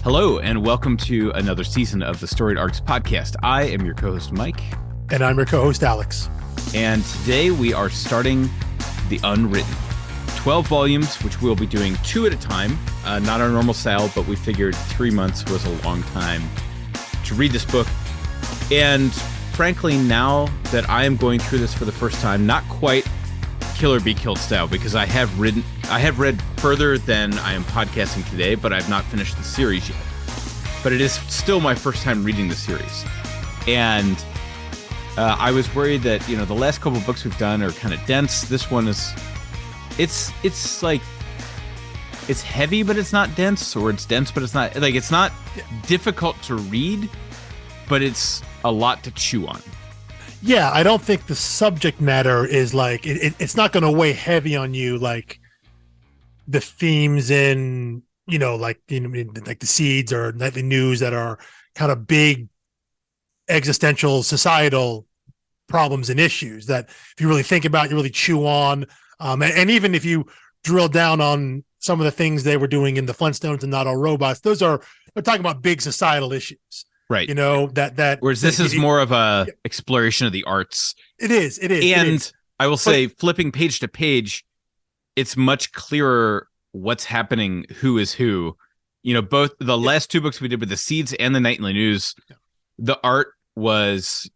Hello, and welcome to another season of the Storied Arcs podcast. I am your co-host, Mike. And I'm your co-host, Alex. And today we are starting the Unwritten. 12 volumes, which we'll be doing 2 at a time. Not our normal style, but we figured 3 months was a long time to read this book. And frankly, now that I am going through this for the first time, not quite Kill or Be Killed style, because I have read further than I am podcasting today, but I've not finished the series yet. But it is still my first time reading the series. And I was worried that, the last couple of books we've done are kind of dense. This one is, it's like, it's heavy, but it's not dense, or it's dense, but it's not, like, it's not difficult to read, but it's a lot to chew on. Yeah, I don't think the subject matter is like, it's not going to weigh heavy on you like the themes in, like the Seeds or Nightly News that are kind of big existential societal problems and issues that if you really think about, you really chew on. And even if you drill down on some of the things they were doing in the Flintstones and Not All Robots, they're talking about big societal issues. Right. Whereas this is more of a exploration of the arts. It is. And I will say, flipping page to page, it's much clearer what's happening, who is who. Both the last 2 books we did with the Seeds and the Nightly News, the art was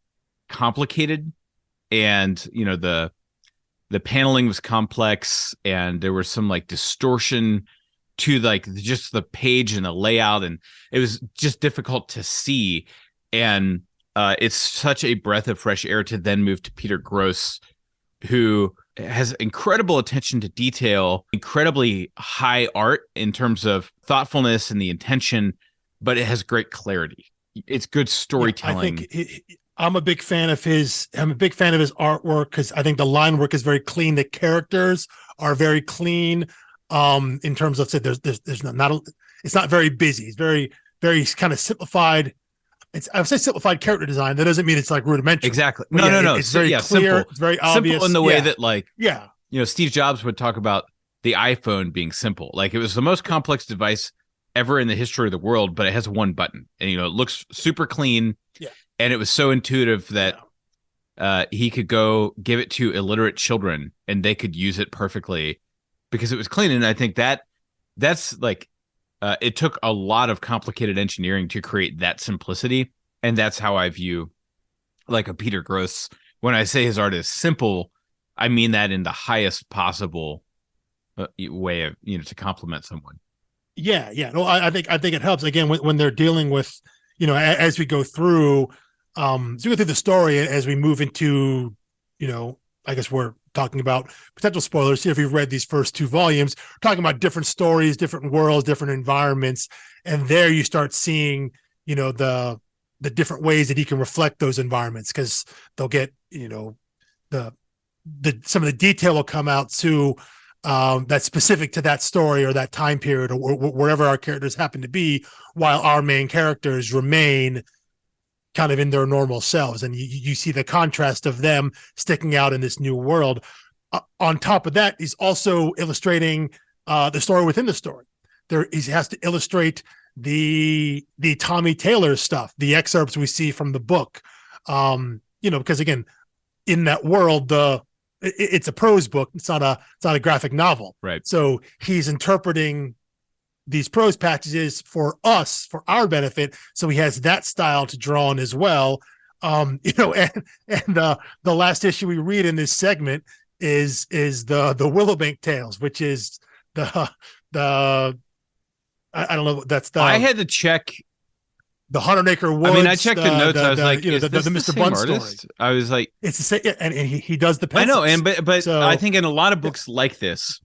complicated, and the paneling was complex, and there was some like distortion to like just the page and the layout, and it was just difficult to see. And it's such a breath of fresh air to then move to Peter Gross, who has incredible attention to detail, incredibly high art in terms of thoughtfulness and the intention, but it has great clarity. It's good storytelling. I think I'm a big fan of his artwork because I think the line work is very clean. The characters are very clean. In terms of there's not it's not very busy. It's very, very kind of simplified. I would say simplified character design. That doesn't mean it's like rudimentary. Exactly. But No. It's very clear. Simple. It's very obvious. Simple in the way that Steve Jobs would talk about the iPhone being simple. Like, it was the most complex device ever in the history of the world, but it has one button, and it looks super clean. Yeah. And it was so intuitive that he could go give it to illiterate children and they could use it perfectly because it was clean. And I think that's like, it took a lot of complicated engineering to create that simplicity. And that's how I view like a Peter Gross. When I say his art is simple, I mean that in the highest possible way of, to compliment someone. Yeah. No, I think it helps again when they're dealing with, as we go through, the story, as we move into, I guess we're talking about potential spoilers here. If you've read these first 2 volumes, we're talking about different stories, different worlds, different environments. And there you start seeing, the different ways that he can reflect those environments, because they'll get, some of the detail will come out too, that's specific to that story or that time period or wherever our characters happen to be, while our main characters remain kind of in their normal selves. And you see the contrast of them sticking out in this new world. On top of that, he's also illustrating the story within the story. He has to illustrate the Tommy Taylor stuff, the excerpts we see from the book. Because again, in that world, it's a prose book. It's not a graphic novel. Right. So he's interpreting these prose passages for us, for our benefit. So he has that style to draw on as well. And the last issue we read in this segment is the Willowbank Tales, which is I don't know. That's I had to check the 100 Acre Woods. I mean, I checked the notes. I was like, is this the Mr. same Bunn artist? Story. I was like, it's the same, and he does the pencils. I know, but so, I think in a lot of books like this,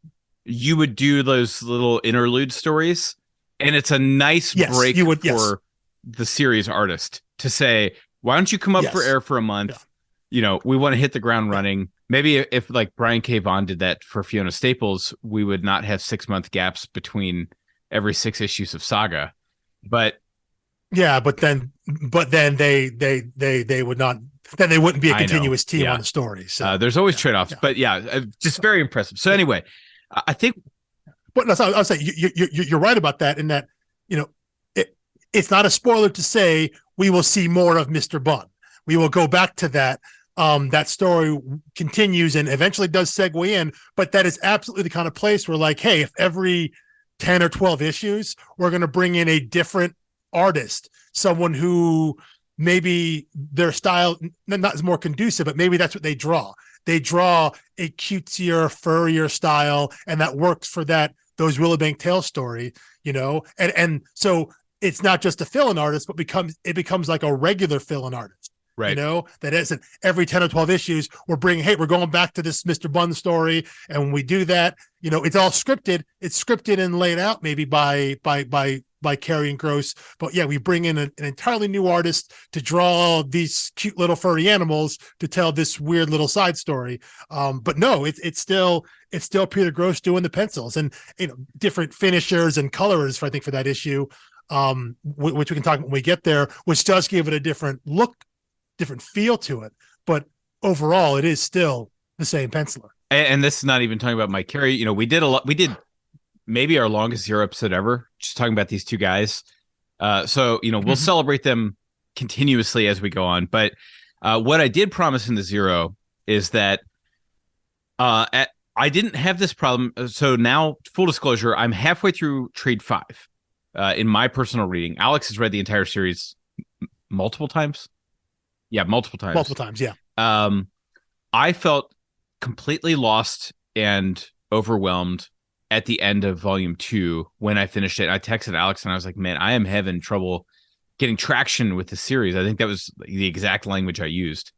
you would do those little interlude stories, and it's a nice break for the series artist to say, why don't you come up for air for a month? Yeah. We want to hit the ground running. Maybe if like Brian K. Vaughan did that for Fiona Staples, we would not have 6-month gaps between every 6 issues of Saga. But yeah, but then they would not. Then they wouldn't be a continuous team on the story. So there's always trade-offs, but just very impressive. So anyway, I think. But I'll say you're right about that. In that it's not a spoiler to say we will see more of Mr. Bunn. We will go back to that. That story continues and eventually does segue in, but that is absolutely the kind of place where, like, hey, if every 10 or 12 issues, we're going to bring in a different artist, someone who maybe their style not as more conducive, but maybe that's what they draw. They draw a cutesier, furrier style, and that works for those Willowbank Tales story, and so it's not just a fill-in artist, but it becomes like a regular fill-in artist. Right. That isn't every 10 or 12 issues we're going back to this Mr. Bunn story. And when we do that, it's all scripted. It's scripted and laid out maybe by Carey and Gross. But yeah, we bring in an entirely new artist to draw these cute little furry animals to tell this weird little side story. But no, it's still Peter Gross doing the pencils and different finishers and colorers for that issue, which we can talk about when we get there, which does give it a different look, different feel to it, but overall it is still the same penciler. And this is not even talking about Mike Carey. We did maybe our longest Zero episode ever, just talking about these two guys. So we'll celebrate them continuously as we go on. But what I did promise in the Zero is that I didn't have this problem. So now, full disclosure, I'm halfway through trade 5 in my personal reading. Alex has read the entire series multiple times. Yeah, multiple times. Yeah. I felt completely lost and overwhelmed at the end of volume 2 when I finished it. I texted Alex and I was like, man, I am having trouble getting traction with the series. I think that was the exact language I used.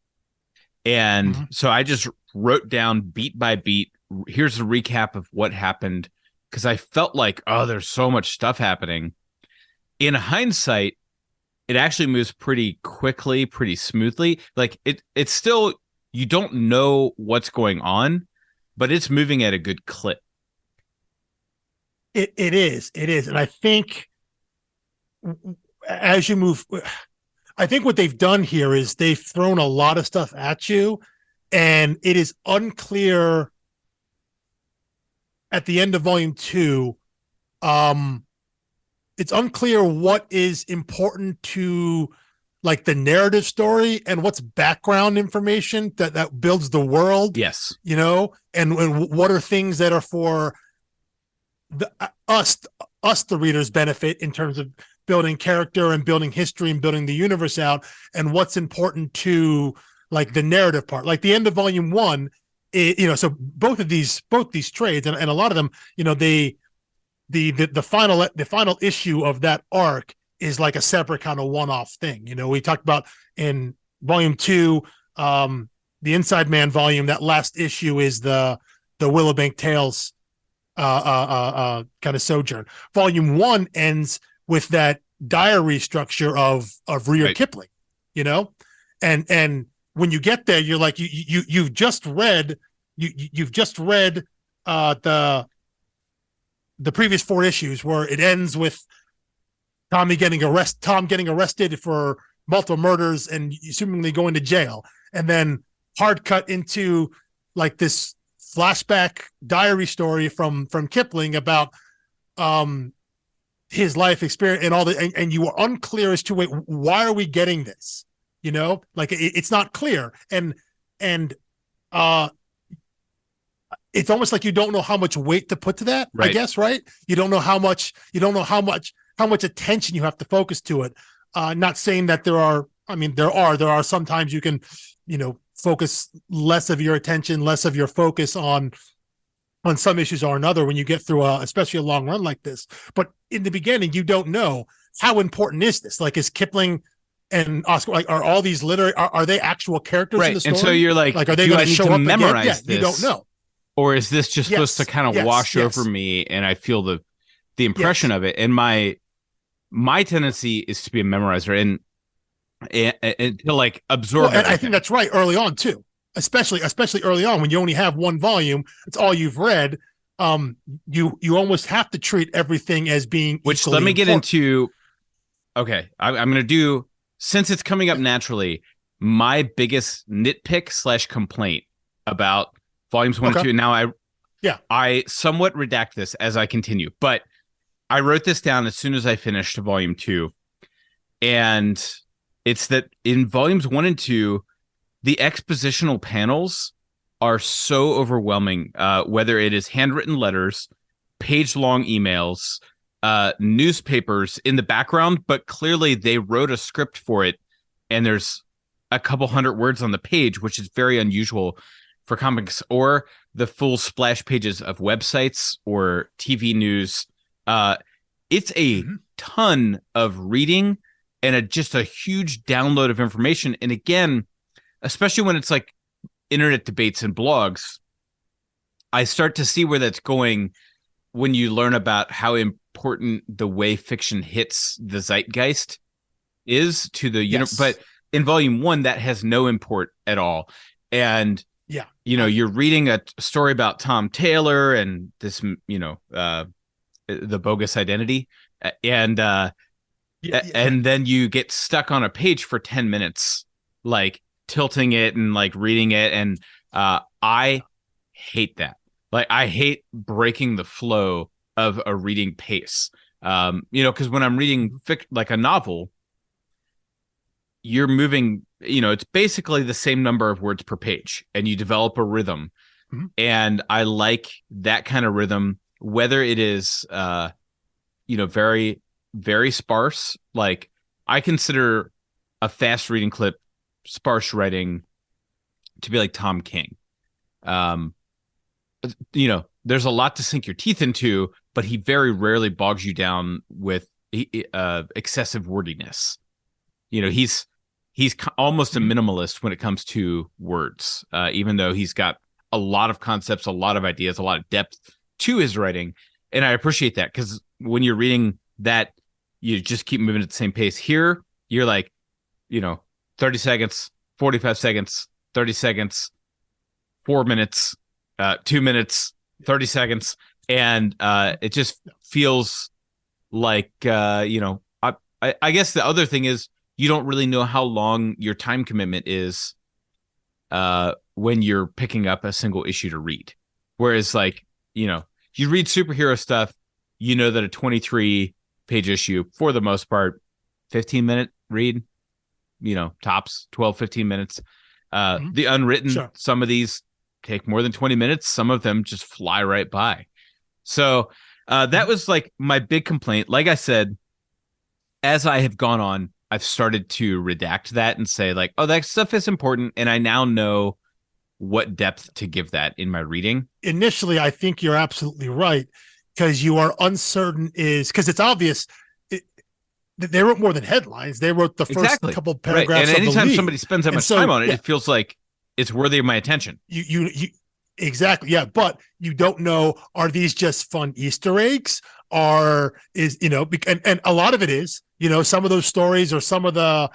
And so I just wrote down beat by beat, here's a recap of what happened, because I felt like, there's so much stuff happening. In hindsight, it actually moves pretty quickly, pretty smoothly. Like it's still, you don't know what's going on, but it's moving at a good clip. It is. And I think as you move, I think what they've done here is they've thrown a lot of stuff at you, and it is unclear at the end of volume 2. It's unclear what is important to like the narrative story and what's background information that builds the world. Yes. And what are things that are for us, the readers, benefit in terms of building character and building history and building the universe out, and what's important to like the narrative part. Like the end of volume 1, so both these trades and a lot of them, the final issue of that arc is like a separate kind of one-off thing. We talked about in volume 2, the Inside Man volume, that last issue is the Willowbank Tales kind of sojourn. Volume 1 ends with that diary structure of Rudyard Kipling, and when you get there, you're like, you've just read the previous 4 issues where it ends with Tom getting arrested for multiple murders and assumingly going to jail, and then hard cut into like this flashback diary story from Kipling about his life experience and all the and you were unclear as to why are we getting this? Like it's not clear, and it's almost like you don't know how much weight to put to that, right. I guess, right? You don't know how much attention you have to focus to it. Not saying that there are sometimes you can, focus less of your attention, less of your focus on some issues or another when you get through especially a long run like this. But in the beginning, you don't know how important is this? Like, is Kipling and Oscar, like, are all these are they actual characters in the story? And so you're like, are they going to show up memorize again? This? You don't know. Or is this just supposed to kind of wash over me and I feel the impression of it? And my tendency is to be a memorizer and to like absorb. And I think that's right early on too, especially early on when you only have one volume. It's all you've read. You almost have to treat everything as being. Which let me get into. Okay, I'm going to do, since it's coming up naturally, my biggest nitpick / complaint about volumes 1 and 2. Now I somewhat redact this as I continue, but I wrote this down as soon as I finished volume 2. And it's that in volumes 1 and 2, the expositional panels are so overwhelming, whether it is handwritten letters, page-long emails, newspapers in the background, but clearly they wrote a script for it, and there's a couple hundred words on the page, which is very unusual for comics, or the full splash pages of websites or TV news. It's a ton of reading and just a huge download of information. And again, especially when it's like internet debates and blogs, I start to see where that's going when you learn about how important the way fiction hits the zeitgeist is to the universe. But in volume 1, that has no import at all. And you're reading a story about Tom Taylor and this, the bogus identity, and then you get stuck on a page for 10 minutes, like tilting it and like reading it, and I hate that. Like, I hate breaking the flow of a reading pace. Because when I'm reading like a novel, you're moving, it's basically the same number of words per page, and you develop a rhythm. And I like that kind of rhythm, whether it is, very, very sparse. Like, I consider a fast reading clip sparse writing to be like Tom King. There's a lot to sink your teeth into, but he very rarely bogs you down with excessive wordiness. He's almost a minimalist when it comes to words, even though he's got a lot of concepts, a lot of ideas, a lot of depth to his writing. And I appreciate that, because when you're reading that, you just keep moving at the same pace. Here, you're like, 30 seconds, 45 seconds, 30 seconds, 4 minutes, 2 minutes, 30 seconds. And it just feels like, I guess the other thing is, you don't really know how long your time commitment is when you're picking up a single issue to read. Whereas, like, you read superhero stuff, that a 23-page issue, for the most part, 15-minute read, tops 12, 15 minutes. The Unwritten, some of these take more than 20 minutes. Some of them just fly right by. So that was like my big complaint. Like I said, as I have gone on, I've started to redact that and say, like, oh, that stuff is important, and I now know what depth to give that in my reading. Initially, I think you're absolutely right, because you are uncertain because it's obvious they wrote more than headlines. They wrote the first couple of paragraphs. Right. And anytime of the somebody spends that much time on it, it feels like it's worthy of my attention. You exactly. Yeah. But you don't know, are these just fun Easter eggs? And a lot of it is, some of those stories, or some of the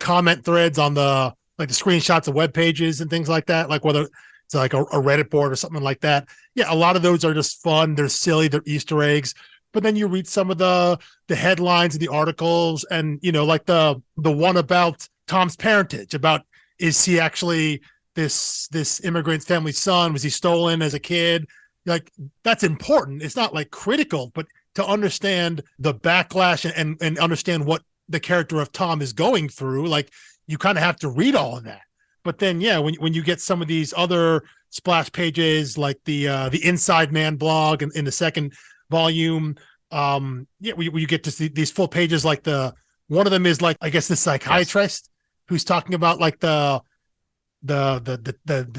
comment threads on the screenshots of web pages and things like that, like whether it's like a Reddit board or something like that. Yeah. A lot of those are just fun. They're silly. They're Easter eggs. But then you read some of the headlines of the articles, and, like the one about Tom's parentage, about, is he actually this immigrant family's son? Was he stolen as a kid? Like, that's important. It's not like critical, but to understand the backlash and understand what the character of Tom is going through, like, you kind of have to read all of that. But then, when you get some of these other splash pages, like the Inside Man blog in the second volume, you get to see these full pages, like one of them is, like, I guess, the psychiatrist who's talking about, like, the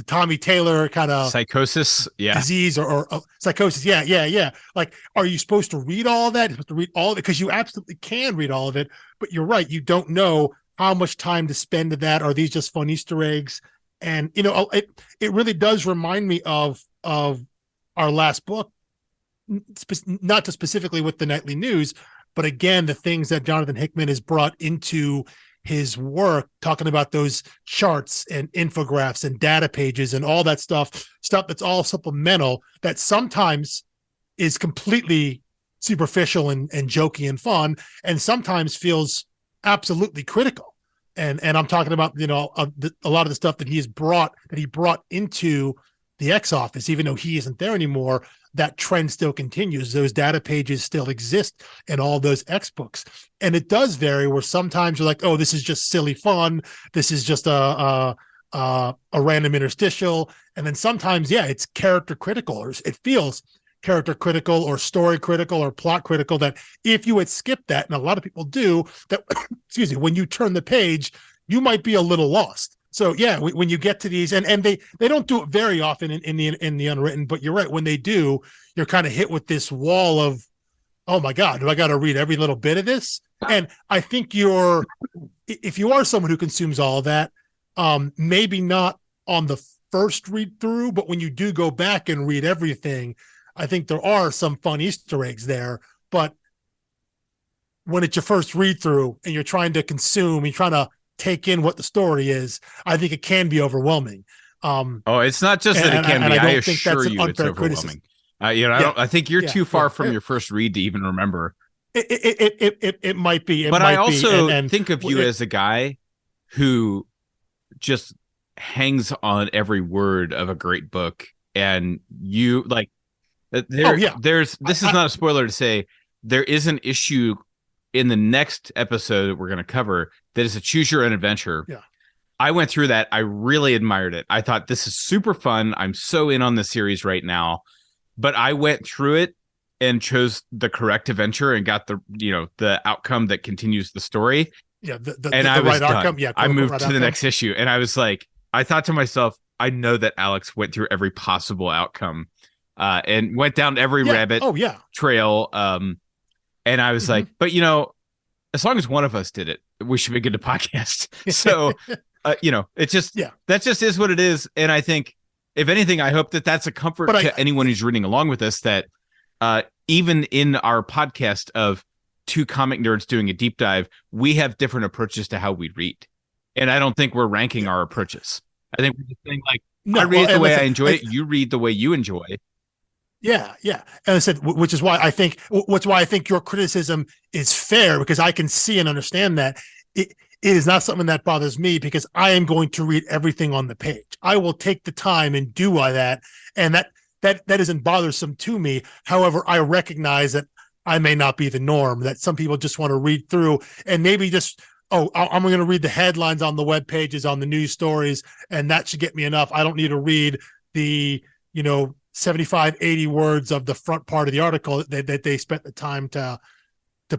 Tommy Taylor kind of psychosis disease or psychosis. Yeah. Like, are you supposed to read all of that? You're supposed to read all of it, because you absolutely can read all of it, but you're right, you don't know how much time to spend to that. Are these just fun Easter eggs? And it really does remind me of our last book, not just specifically with the nightly news, but again, the things that Jonathan Hickman has brought into his work, talking about those charts and infographics and data pages and all that stuff that's all supplemental, that sometimes is completely superficial and jokey and fun, and sometimes feels absolutely critical. And I'm talking about, a lot of the stuff that he brought into the X office, even though he isn't there anymore, that trend still continues. Those data pages still exist in all those X books. And it does vary where sometimes you're like, oh, this is just silly fun. This is just a random interstitial. And then sometimes, yeah, it's character critical, or it feels character critical or story critical or plot critical, that if you had skipped that, and a lot of people do, that excuse me, when you turn the page, you might be a little lost. So yeah, when you get to these, and they don't do it very often in the Unwritten, but you're right, when they do, you're kind of hit with this wall of, oh my God, do I got to read every little bit of this? And I think if you are someone who consumes all of that, maybe not on the first read through, but when you do go back and read everything, I think there are some fun Easter eggs there. But when it's your first read through and you're trying to consume, you're trying to take in what the story is, I think it can be overwhelming. It's not just that it can be. I assure you it's overwhelming. Criticism. I think you're too far from your first read to even remember. It might be. But I also think of you as a guy who just hangs on every word of a great book, and you like this is not a spoiler to say there is an issue in the next episode that we're going to cover that is a choose your own adventure. Yeah. I went through that. I really admired it. I thought this is super fun. I'm so in on the series right now, but I went through it and chose the correct adventure and got the outcome that continues the story. Yeah. I was right done. Outcome. Yeah. I moved to the next issue, and I was like, I thought to myself, I know that Alex went through every possible outcome, and went down every rabbit trail. And I was like, but as long as one of us did it, we should be good to podcast. So, it just, that just is what it is. And I think, if anything, I hope that that's a comfort to anyone who's reading along with us, that even in our podcast of two comic nerds doing a deep dive, we have different approaches to how we read. And I don't think we're ranking our approaches. I think we're just saying, like, I read it the way I enjoy it. You read the way you enjoy it. Yeah. And I said, which is why I think your criticism is fair, because I can see and understand that it is not something that bothers me, because I am going to read everything on the page. I will take the time and do all that. And that isn't bothersome to me. However, I recognize that I may not be the norm, that some people just want to read through and maybe just, I'm going to read the headlines on the web pages, on the news stories, and that should get me enough. I don't need to read the, 75, 80 words of the front part of the article that they spent the time to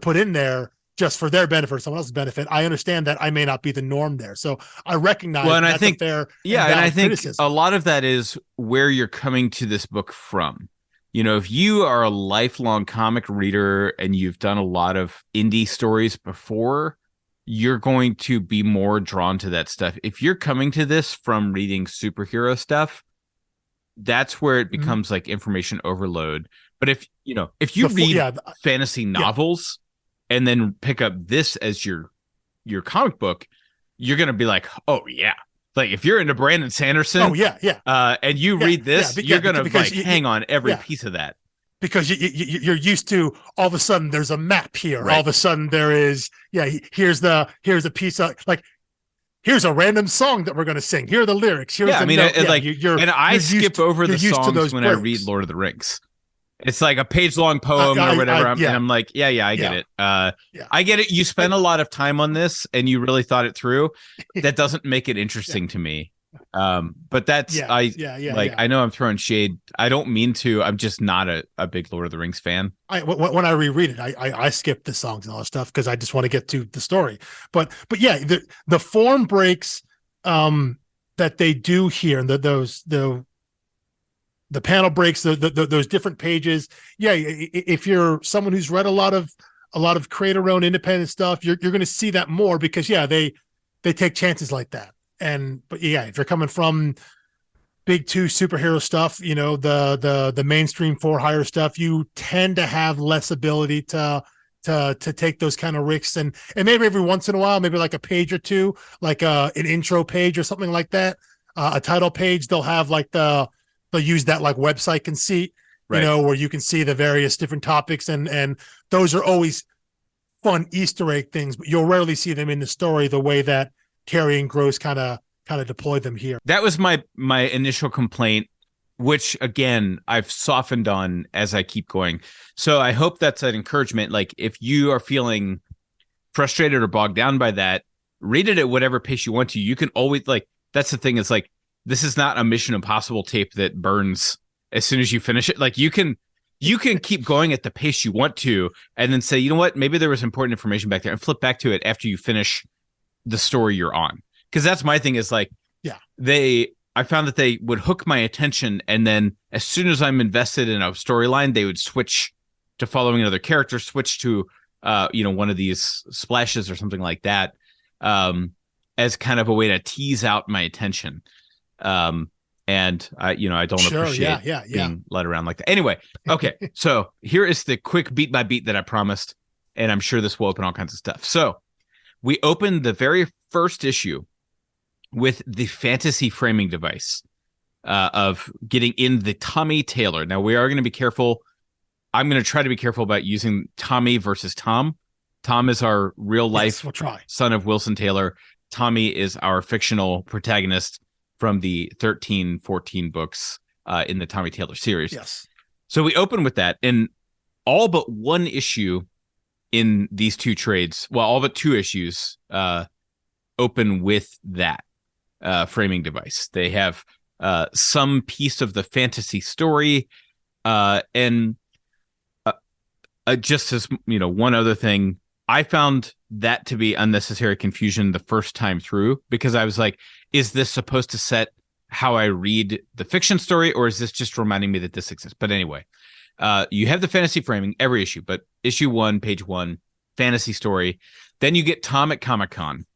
put in there just for their benefit or someone else's benefit. I understand that I may not be the norm there. So I recognize that's a fair and I think criticism. A lot of that is where you're coming to this book from. If you are a lifelong comic reader and you've done a lot of indie stories before, you're going to be more drawn to that stuff. If you're coming to this from reading superhero stuff, that's where it becomes like information overload. But if you read fantasy novels and then pick up this as your comic book, you're going to be like, oh yeah. Like if you're into Brandon Sanderson, and you read this, you're going to hang on every piece of that. Because you're used to, all of a sudden there's a map here. Right. All of a sudden there is, here's a piece of, like, here's a random song that we're going to sing. Here are the lyrics. I skip over the songs when I read Lord of the Rings. It's like a page-long poem or whatever. And I'm like, I get it. I get it. You spent a lot of time on this and you really thought it through. That doesn't make it interesting to me. But that's I know I'm throwing shade. I don't mean to. I'm just not a big Lord of the Rings fan. When I reread it, I skip the songs and all that stuff because I just want to get to the story. But the form breaks that they do here, and the panel breaks, those different pages. If you're someone who's read a lot of creator-owned independent stuff, you're going to see that more because they take chances like that. But if you're coming from big two superhero stuff, the mainstream for hire stuff, you tend to have less ability to take those kind of risks, and maybe every once in a while, maybe like a page or two, like an intro page or something like that, a title page, they'll have they'll use that like website conceit, where you can see the various different topics, and those are always fun Easter egg things, but you'll rarely see them in the story the way that Carey and Gross kind of deploy them here. That was my initial complaint which again I've softened on as I keep going. So I hope that's an encouragement. Like if you are feeling frustrated or bogged down by that, read it at whatever pace you want to. You can always, like, that's the thing, is like, this is not a Mission Impossible tape that burns as soon as you finish it. Like you can keep going at the pace you want to, and then say, you know what, maybe there was important information back there, and flip back to it after you finish the story you're on. Because that's my thing, is like, I found that they would hook my attention, and then as soon as I'm invested in a storyline, they would switch to following another character, switch to one of these splashes or something like that, as kind of a way to tease out my attention. And I don't appreciate being led around like that. Anyway, okay. So here is the quick beat by beat that I promised, and I'm sure this will open all kinds of stuff. So we opened the very first issue with the fantasy framing device of getting in the Tommy Taylor. Now we are going to be careful. I'm going to try to be careful about using Tommy versus Tom. Tom is our real life son of Wilson Taylor. Tommy is our fictional protagonist from the 13-14 books in the Tommy Taylor series. Yes. So we open with that, and all but one issue in these two trades, well, all but two issues open with that framing device. They have some piece of the fantasy story, and just as one other thing, I found that to be unnecessary confusion the first time through, because I was like, is this supposed to set how I read the fiction story, or is this just reminding me that this exists? But anyway, you have the fantasy framing every issue, but issue 1, page 1, fantasy story. Then you get Tom at Comic-Con.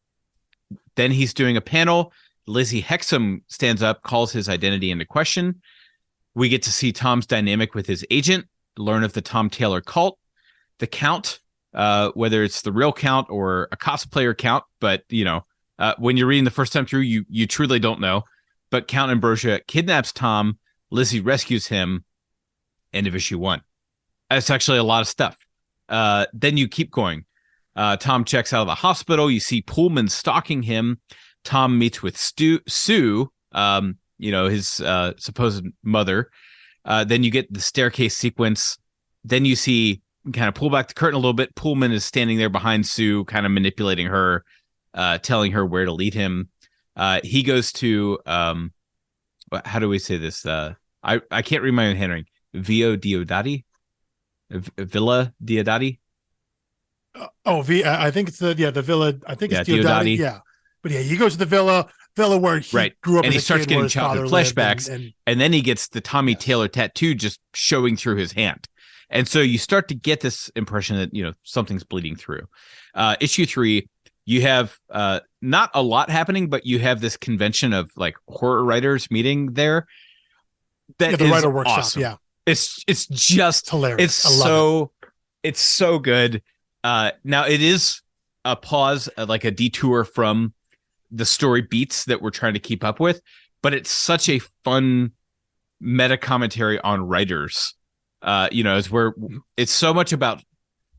Then he's doing a panel. Lizzie Hexam stands up, calls his identity into question. We get to see Tom's dynamic with his agent, learn of the Tom Taylor cult, the Count, whether it's the real Count or a cosplayer Count, but when you're reading the first time through, you truly don't know. But Count Ambrosia kidnaps Tom. Lizzie rescues him. End of issue 1. That's actually a lot of stuff. Then you keep going. Tom checks out of the hospital. You see Pullman stalking him. Tom meets with Sue, his supposed mother. Then you get the staircase sequence. Then you see, kind of pull back the curtain a little bit, Pullman is standing there behind Sue, kind of manipulating her, telling her where to lead him. He goes to, how do we say this? I can't read my own handwriting. Villa Diodati? I think it's the villa. I think it's Diodati. Yeah. But yeah, he goes to the villa where he grew up, and he as a starts kid, getting childhood flashbacks, and then he gets the Tommy Taylor tattoo just showing through his hand. And so you start to get this impression that, something's bleeding through. Issue 3, you have not a lot happening, but you have this convention of like horror writers meeting there. That the writer workshop. Awesome. Yeah. It's just hilarious. It's so good. Now it is a pause, like a detour from the story beats that we're trying to keep up with, but it's such a fun meta commentary on writers. As where it's so much about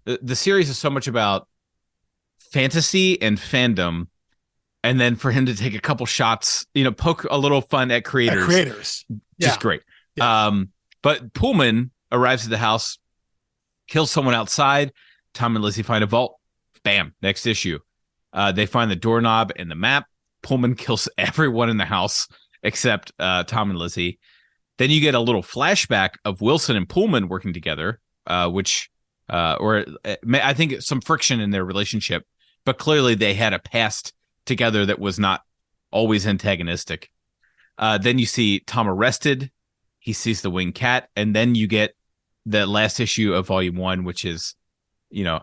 the series is so much about fantasy and fandom, and then for him to take a couple shots, poke a little fun at creators, just great. Yeah. But Pullman arrives at the house, kills someone outside. Tom and Lizzie find a vault. Bam, next issue. They find the doorknob and the map. Pullman kills everyone in the house except Tom and Lizzie. Then you get a little flashback of Wilson and Pullman working together, I think some friction in their relationship, but clearly they had a past together that was not always antagonistic. Then you see Tom arrested. He sees the winged cat, and then you get the last issue of volume 1, which is,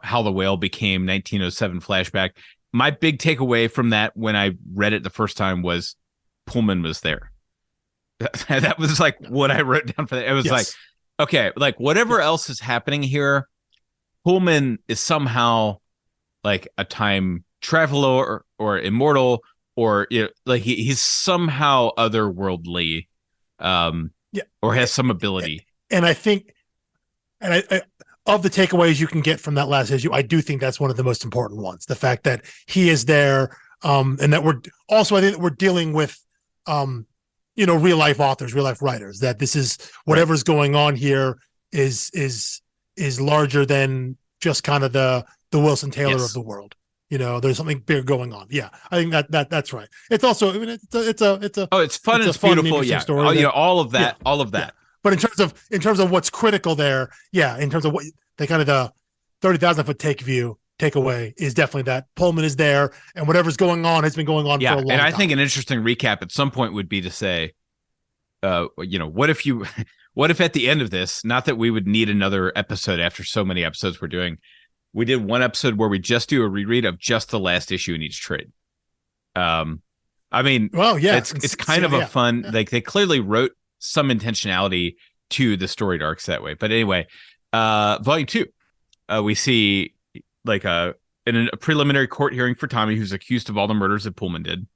how the whale became 1907 flashback. My big takeaway from that when I read it the first time was Pullman was there. That was like what I wrote down for that. It was like, okay, like whatever else is happening here, Pullman is somehow like a time traveler or immortal, or like he's somehow otherworldly, or has some ability. And I think, I of the takeaways you can get from that last issue, I do think that's one of the most important ones. The fact that he is there, and that we're also, I think that we're dealing with real life authors, real life writers, that this is whatever's going on here is larger than just kind of the Wilson Taylor of the world. There's something big going on. Yeah, I think that's right. It's also, I mean, it's fun, it's beautiful, yeah. Story all of that. Yeah. But in terms of what's critical there, yeah, in terms of what the kind of the 30,000-foot takeaway is definitely that Pullman is there, and whatever's going on has been going on for a long time. And I think an interesting recap at some point would be to say, what if at the end of this, not that we would need another episode after so many episodes we're doing, we did one episode where we just do a reread of just the last issue in each trade. I mean, well, yeah, it's kind of a fun, like they clearly wrote some intentionality to the story arcs that way. But anyway, volume 2, we see like in a preliminary court hearing for Tommy, who's accused of all the murders that Pullman did.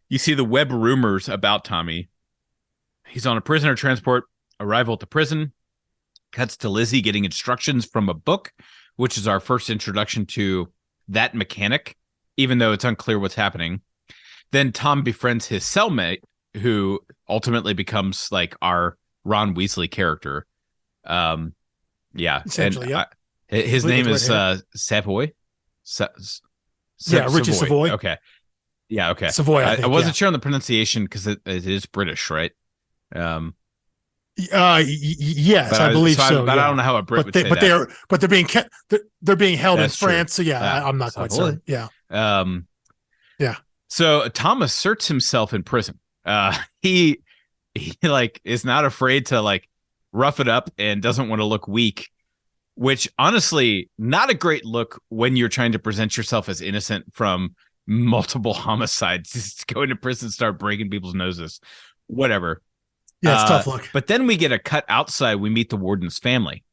You see the web rumors about Tommy. He's on a prisoner transport, arrival at the prison, cuts to Lizzie getting instructions from a book, which is our first introduction to that mechanic, even though it's unclear what's happening. Then Tom befriends his cellmate, who ultimately becomes like our Ron Weasley character. Essentially, and his name is Savoy. Richard Savoy. Okay. Yeah, okay. Savoy. I wasn't sure on the pronunciation because it is British, right? Yes, I believe so. But I don't know how a Brit would say that. They're being held That's in France. true. So I'm not quite certain. Yeah. Yeah. So Tom asserts himself in prison. He like is not afraid to like rough it up and doesn't want to look weak, which honestly not a great look when you're trying to present yourself as innocent from multiple homicides. Just go into prison, start breaking people's noses, whatever. Yeah, it's tough look. But then we get a cut outside. We meet the warden's family.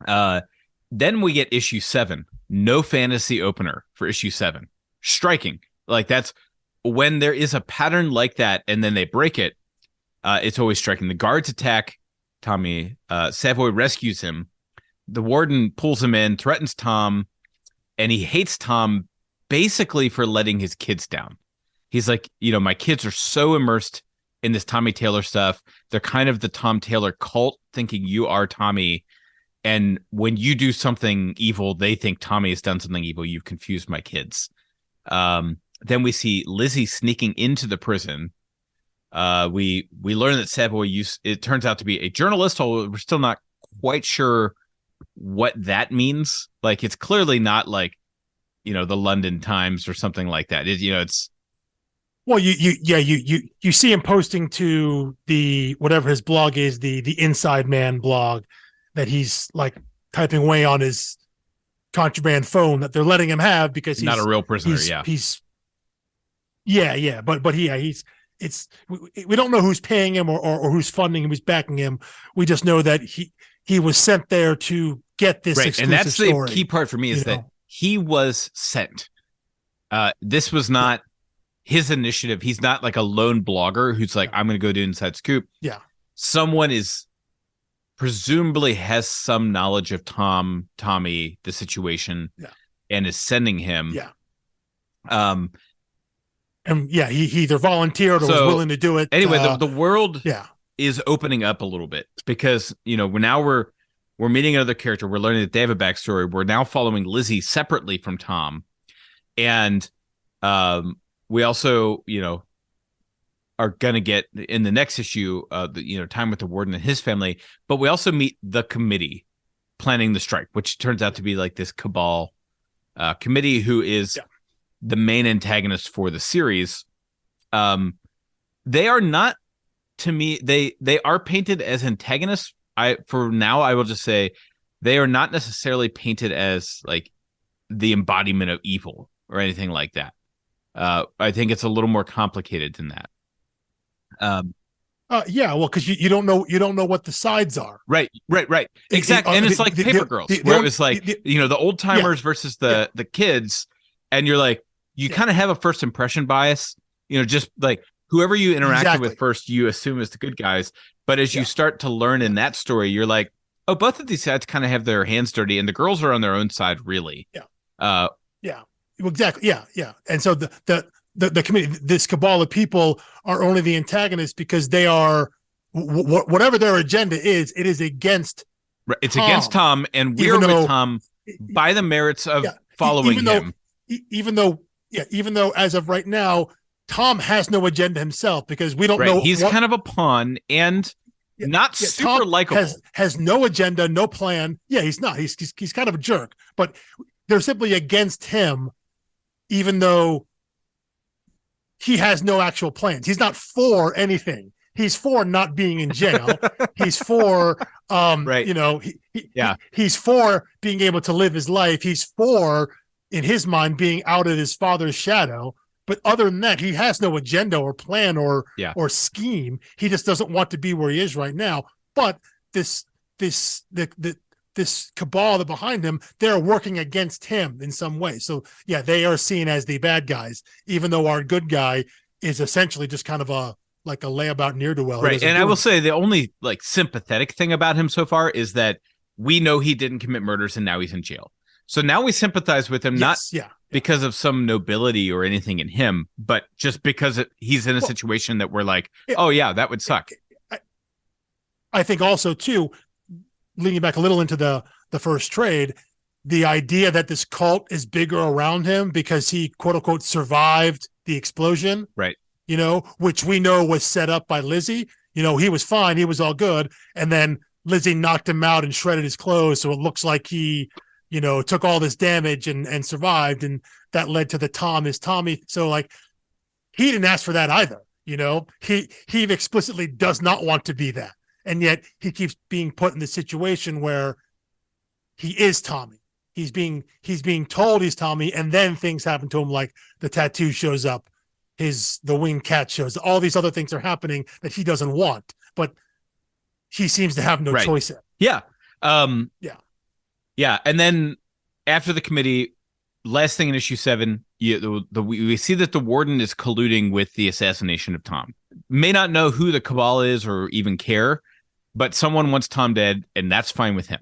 Then we get issue 7. No fantasy opener for issue 7. Striking. Like that's when there is a pattern like that, and then they break it. It's always striking. The guards attack Tommy. Savoy rescues him. The warden pulls him in, threatens Tom, and he hates Tom basically for letting his kids down. He's like, my kids are so immersed in this Tommy Taylor stuff. They're kind of the Tom Taylor cult, thinking you are Tommy. And when you do something evil, they think Tommy has done something evil. You've confused my kids. Then we see Lizzie sneaking into the prison. We learn that Savoy it turns out to be a journalist, although we're still not quite sure what that means. Like, it's clearly not like, the London Times or something like that. It's well, you see him posting to the whatever his blog is, the Inside Man blog, that he's like typing away on his contraband phone that they're letting him have because he's not a real prisoner. We don't know who's paying him or who's funding him, who's backing him. We just know that he was sent there to get this exclusive and that's story. The key part for me is that he was sent. This was not his initiative. He's not like a lone blogger who's like, I'm going to go do Inside Scoop. Yeah. Someone is presumably has some knowledge of Tommy, the situation, and is sending him. Yeah. And he either volunteered or was willing to do it. Anyway, the world is opening up a little bit because, we're meeting another character. We're learning that they have a backstory. We're now following Lizzie separately from Tom. And we also, are going to get in the next issue, time with the warden and his family. But we also meet the committee planning the strike, which turns out to be like this cabal committee who is the main antagonist for the series. They are not, to me, they are painted as antagonists. For now, I will just say they are not necessarily painted as like the embodiment of evil or anything like that. I think it's a little more complicated than that. Because you don't know what the sides are. Right. Exactly. And it's like Paper Girls, where it was like, the old timers versus the kids. And you're like, you kind of have a first impression bias, just like whoever you interacted with first, you assume is the good guys. But as you start to learn in that story, you're like, oh, both of these sides kind of have their hands dirty, and the girls are on their own side, really. Yeah. Exactly. Yeah. And so the the committee, this cabal of people are only the antagonists because they are whatever their agenda is. It is against. Right. It's Tom, against Tom, and we're with Tom by the merits of following him. Even though as of right now, Tom has no agenda himself because we don't know. He's kind of a pawn and not super likable. Has no agenda, no plan. Yeah, he's not. He's kind of a jerk, but they're simply against him, even though he has no actual plans. He's not for anything. He's for not being in jail. He's for, he's for being able to live his life. He's for, in his mind, being out of his father's shadow. But other than that, he has no agenda or plan or scheme. He just doesn't want to be where he is right now. But this cabal that behind him, they're working against him in some way. So yeah, they are seen as the bad guys, even though our good guy is essentially just kind of a layabout ne'er-do-well. Right. And I will say the only sympathetic thing about him so far is that we know he didn't commit murders and now he's in jail. So now we sympathize with him, because of some nobility or anything in him, but just because he's in a situation that we're like, that would suck. I think also too, leaning back a little into the first trade, the idea that this cult is bigger around him because he quote unquote survived the explosion. Right. Which we know was set up by Lizzie. He was fine. He was all good. And then Lizzie knocked him out and shredded his clothes. So it looks like he, took all this damage and survived. And that led to the Tom is Tommy. So he didn't ask for that either. He explicitly does not want to be that. And yet he keeps being put in the situation where he is Tommy. He's being told he's Tommy. And then things happen to him, like the tattoo shows up. The winged cat shows. All these other things are happening that he doesn't want, but he seems to have no choice in. Yeah. Yeah. And then after the committee, last thing in issue 7, we see that the warden is colluding with the assassination of Tom. May not know who the cabal is or even care, but someone wants Tom dead, and that's fine with him.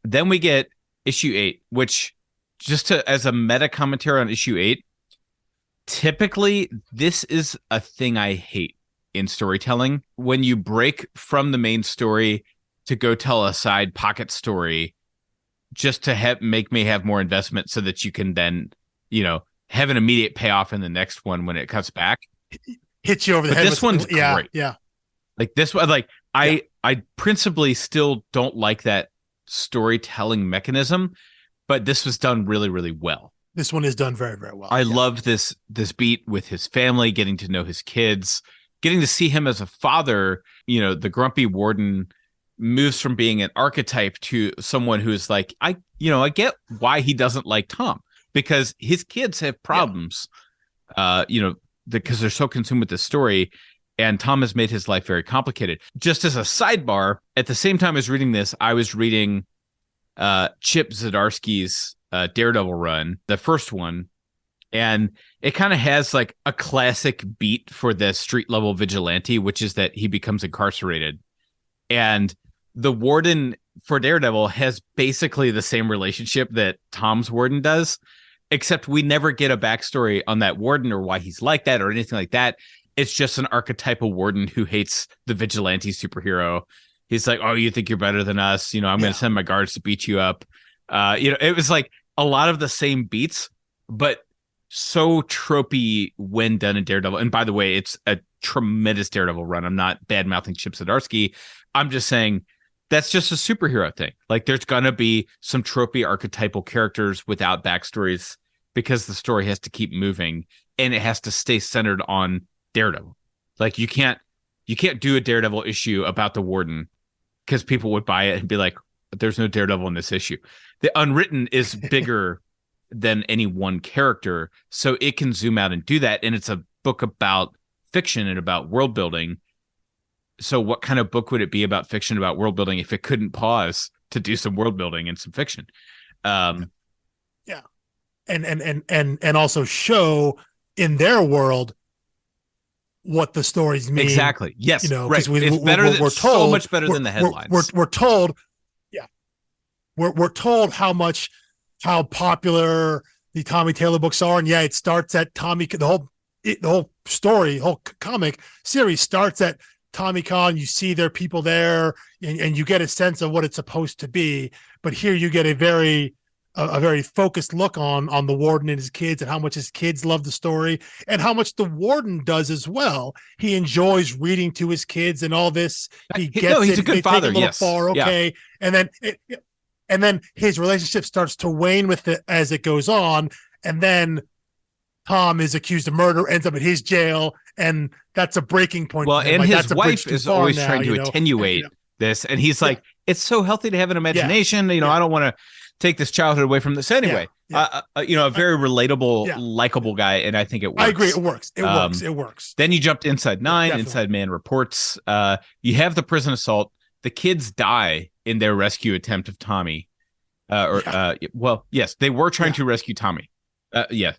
Then we get issue 8, which as a meta commentary on issue 8, typically, this is a thing I hate in storytelling. When you break from the main story to go tell a side pocket story just to make me have more investment so that you can then, have an immediate payoff in the next one when it cuts back. Hits you over the head. This one's great. Yeah. This one, I principally still don't like that storytelling mechanism, but this was done really, really well. This one is done very, very well. I love this beat with his family, getting to know his kids, getting to see him as a father. The grumpy warden moves from being an archetype to someone who's like, I get why he doesn't like Tom, because his kids have problems, because they're so consumed with this story. And Tom has made his life very complicated. Just as a sidebar, at the same time as reading this, I was reading Chip Zdarsky's Daredevil run, the first one, and it kind of has a classic beat for the street level vigilante, which is that he becomes incarcerated, and the warden for Daredevil has basically the same relationship that Tom's warden does, except we never get a backstory on that warden or why he's like that or anything like that. It's just an archetypal warden who hates the vigilante superhero. He's like, oh, you think you're better than us, I'm going to send my guards to beat you up. It was a lot of the same beats, but so tropey when done in Daredevil. And by the way, it's a tremendous Daredevil run. I'm not bad mouthing Chip Zdarsky. I'm just saying that's just a superhero thing. There's gonna be some tropey archetypal characters without backstories because the story has to keep moving and it has to stay centered on Daredevil. You can't do a Daredevil issue about the warden because people would buy it and be like, there's no Daredevil in this issue. The Unwritten is bigger than any one character, so it can zoom out and do that. And it's a book about fiction and about world building. So what kind of book would it be about fiction, about world building, if it couldn't pause to do some world building and some fiction? And also show in their world what the stories mean. Exactly. Yes. Right. It's better. We're told so much better than the headlines. We're told. Yeah. We're told how popular the Tommy Taylor books are. And yeah, it starts at Tommy. The whole story, whole comic series starts at Tommy Con. You see there are people there, and you get a sense of what it's supposed to be. But here you get a very focused look on the warden and his kids, and how much his kids love the story, and how much the warden does as well. He enjoys reading to his kids and all this. He gets no, he's it. a good They father. Take a little Yes, far, okay, yeah. and then his relationship starts to wane with it as it goes on, and then Tom is accused of murder, ends up at his jail, and that's a breaking point. Well, and like, his wife is always trying to attenuate this, and he's like, "It's so healthy to have an imagination. I don't want to take this childhood away from this anyway." A very relatable, likable guy, and I think it works. I agree, it works. It works. Then you jumped Inside Nine. Inside Man reports. You have the prison assault. The kids die in their rescue attempt of Tommy. Yes, they were trying to rescue Tommy. The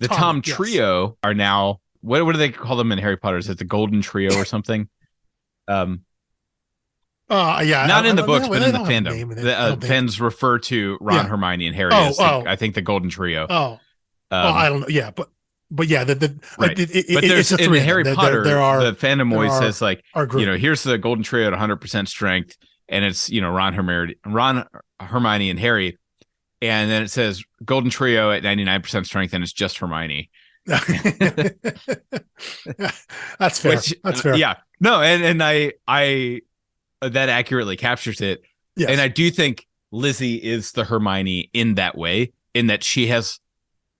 Tom Trio are now, what do they call them in Harry Potter? Is it the Golden Trio or something? Not in the books, but in the fandom. The fans refer to Ron, Hermione, and Harry as I think the Golden Trio. I don't know. Yeah, but yeah, right. But there's in Harry Potter, the fandom always says like, here's the Golden Trio at 100% strength, and it's Ron, Hermione, and Harry. And then it says Golden Trio at 99% strength, and it's just Hermione. That's fair. That's fair. Yeah. No, and I that accurately captures it. Yes. And I do think Lizzie is the Hermione in that way, in that she has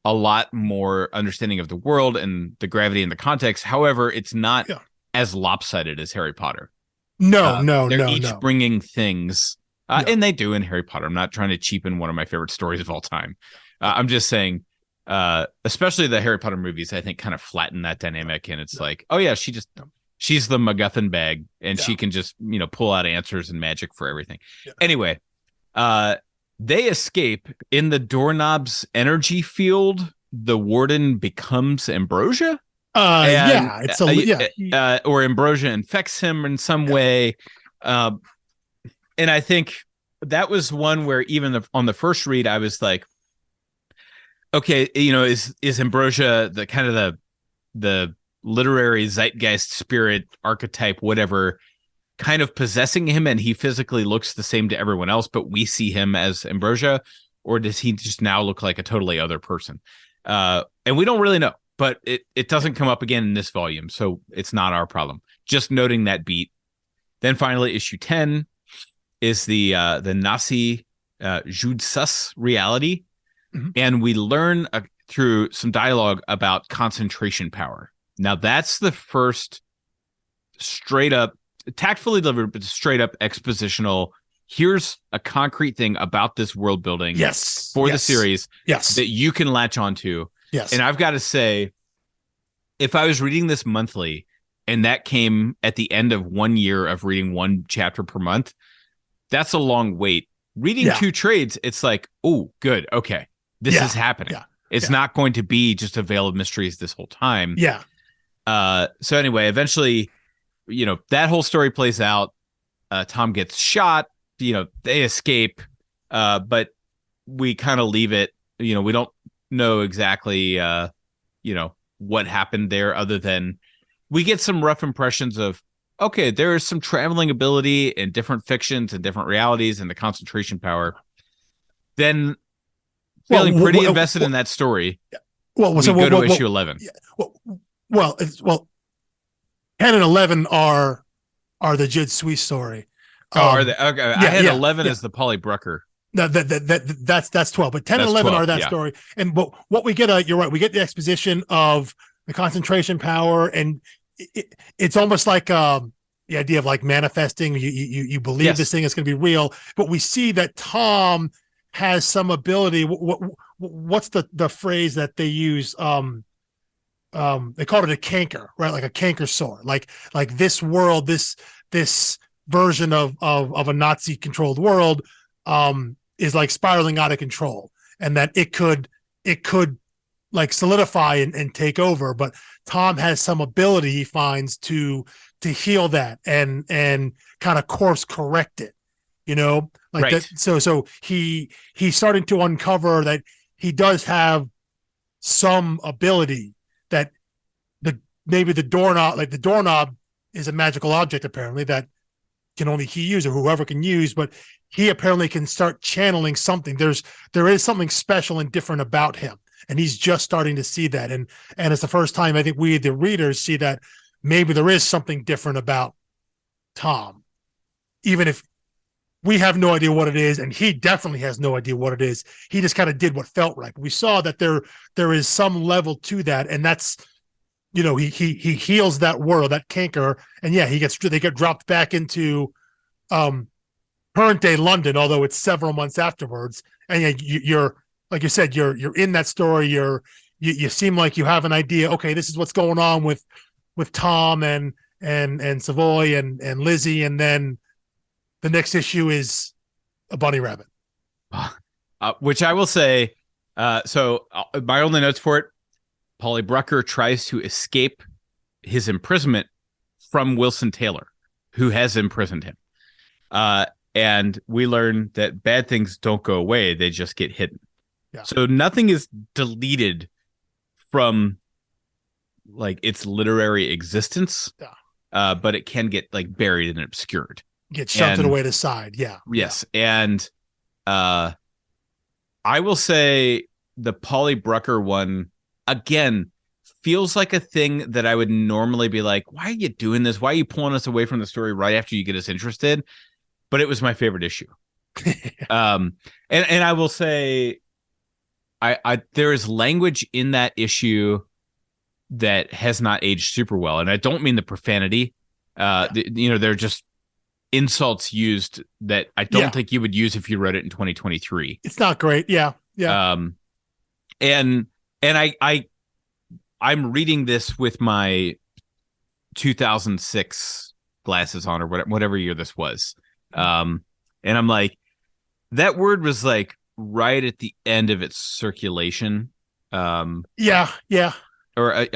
a lot more understanding of the world and the gravity and the context. However, it's not as lopsided as Harry Potter. They're each bringing things. And they do in Harry Potter. I'm not trying to cheapen one of my favorite stories of all time. I'm just saying, especially the Harry Potter movies, I think kind of flatten that dynamic. And it's like, oh yeah, she's the MacGuffin bag, and she can just, pull out answers and magic for everything. Yeah. Anyway, they escape in the doorknob's energy field. The warden becomes Ambrosia. Or Ambrosia infects him in some way. And I think that was one where even on the first read, I was like, okay, is Ambrosia the kind of the literary zeitgeist spirit archetype, whatever, kind of possessing him, and he physically looks the same to everyone else, but we see him as Ambrosia, or does he just now look like a totally other person? And we don't really know, but it doesn't come up again in this volume, so it's not our problem. Just noting that beat. Then finally, issue 10 is the Nasi Judsus reality. Mm-hmm. And we learn through some dialogue about concentration power. Now, that's the first straight up, tactfully delivered, but straight up expositional. Here's a concrete thing about this world building for the series that you can latch onto. Yes. And I've got to say, if I was reading this monthly and that came at the end of 1 year of reading one chapter per month, that's a long wait. Reading 2 trades, it's like, oh, good. Okay. This is happening. Yeah. It's not going to be just a veil of mysteries this whole time. Yeah. So anyway, eventually, that whole story plays out. Tom gets shot, they escape, but we kind of leave it, we don't know exactly, what happened there, other than we get some rough impressions of, okay, there is some traveling ability in different fictions and different realities and the concentration power. Then feeling pretty invested in that story. Go to issue 11. Well, 10 and 11 are the Jid Sui story. Are they? Okay. I had 11 as the Polly Brucker. That's 12, but 10 and 11 are that story. And what we get, you're right, we get the exposition of the concentration power, and it's almost like the idea of like manifesting. You believe this thing is going to be real, but we see that Tom has some ability. What's the phrase that they use? They called it a canker, right? Like a canker sore. Like this world, this version of a Nazi controlled world is like spiraling out of control, and that it could like solidify and take over. But Tom has some ability, he finds, to heal that and kind of course correct it, like right. That. So he's starting to uncover that he does have some ability that maybe the doorknob is a magical object apparently that can only he use or whoever can use, but he apparently can start channeling something. There is something special and different about him, and he's just starting to see that. And it's the first time I think we, the readers, see that maybe there is something different about Tom, even if we have no idea what it is, and he definitely has no idea what it is. He just kind of did what felt right. We saw that there is some level to that, and that's, you know, he heals that world, that canker, and yeah, they get dropped back into current day London, although it's several months afterwards. And yeah, you're like you said, you're in that story. You seem like you have an idea. Okay, this is what's going on with Tom and Savoy and Lizzie, and then the next issue is a bunny rabbit. Which I will say, so my only notes for it, Polly Brucker tries to escape his imprisonment from Wilson Taylor, who has imprisoned him. And we learn that bad things don't go away. They just get hidden. Yeah. So nothing is deleted from like its literary existence, but it can get like buried and obscured. Get shunted away to the side. Yeah. Yes. Yeah. And I will say the Polly Brucker one, again, feels like a thing that I would normally be like, why are you doing this? Why are you pulling us away from the story right after you get us interested? But it was my favorite issue. And I will say I there is language in that issue that has not aged super well. And I don't mean the profanity. They're just insults used that I don't think you would use if you wrote it in 2023. It's not great. Yeah. Yeah. And I'm reading this with my 2006 glasses on, or whatever year this was. And I'm like, that word was like right at the end of its circulation. Yeah. Or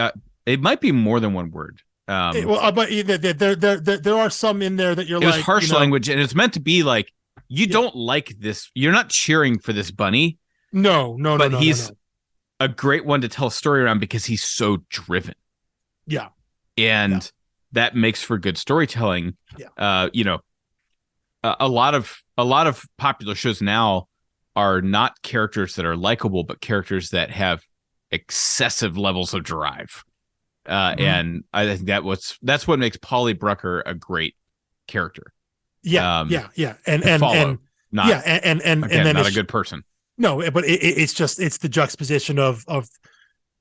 it might be more than one word. But there are some in there that you're it like, was harsh language, and it's meant to be like, you don't like this. You're not cheering for this bunny. No. But he's a great one to tell a story around because he's so driven. Yeah. And that makes for good storytelling. Yeah. A lot of popular shows now are not characters that are likable, but characters that have excessive levels of drive. And I think that's what makes Polly Brucker a great character. Yeah. And not a good person. No, but it's the juxtaposition of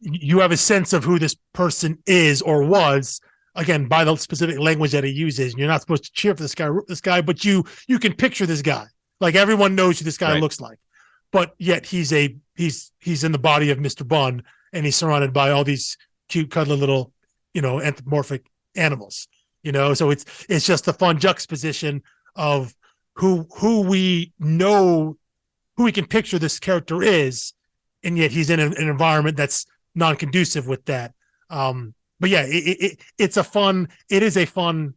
you have a sense of who this person is or was, again, by the specific language that he uses. And you're not supposed to cheer for this guy, but you can picture this guy. Like, everyone knows who this guy looks like, but yet he's in the body of Mr. Bunn, and he's surrounded by all these cute, cuddly little, anthropomorphic animals. So it's just a fun juxtaposition of who we know, who we can picture this character is, and yet he's in an environment that's non-conducive with that. But yeah, it is a fun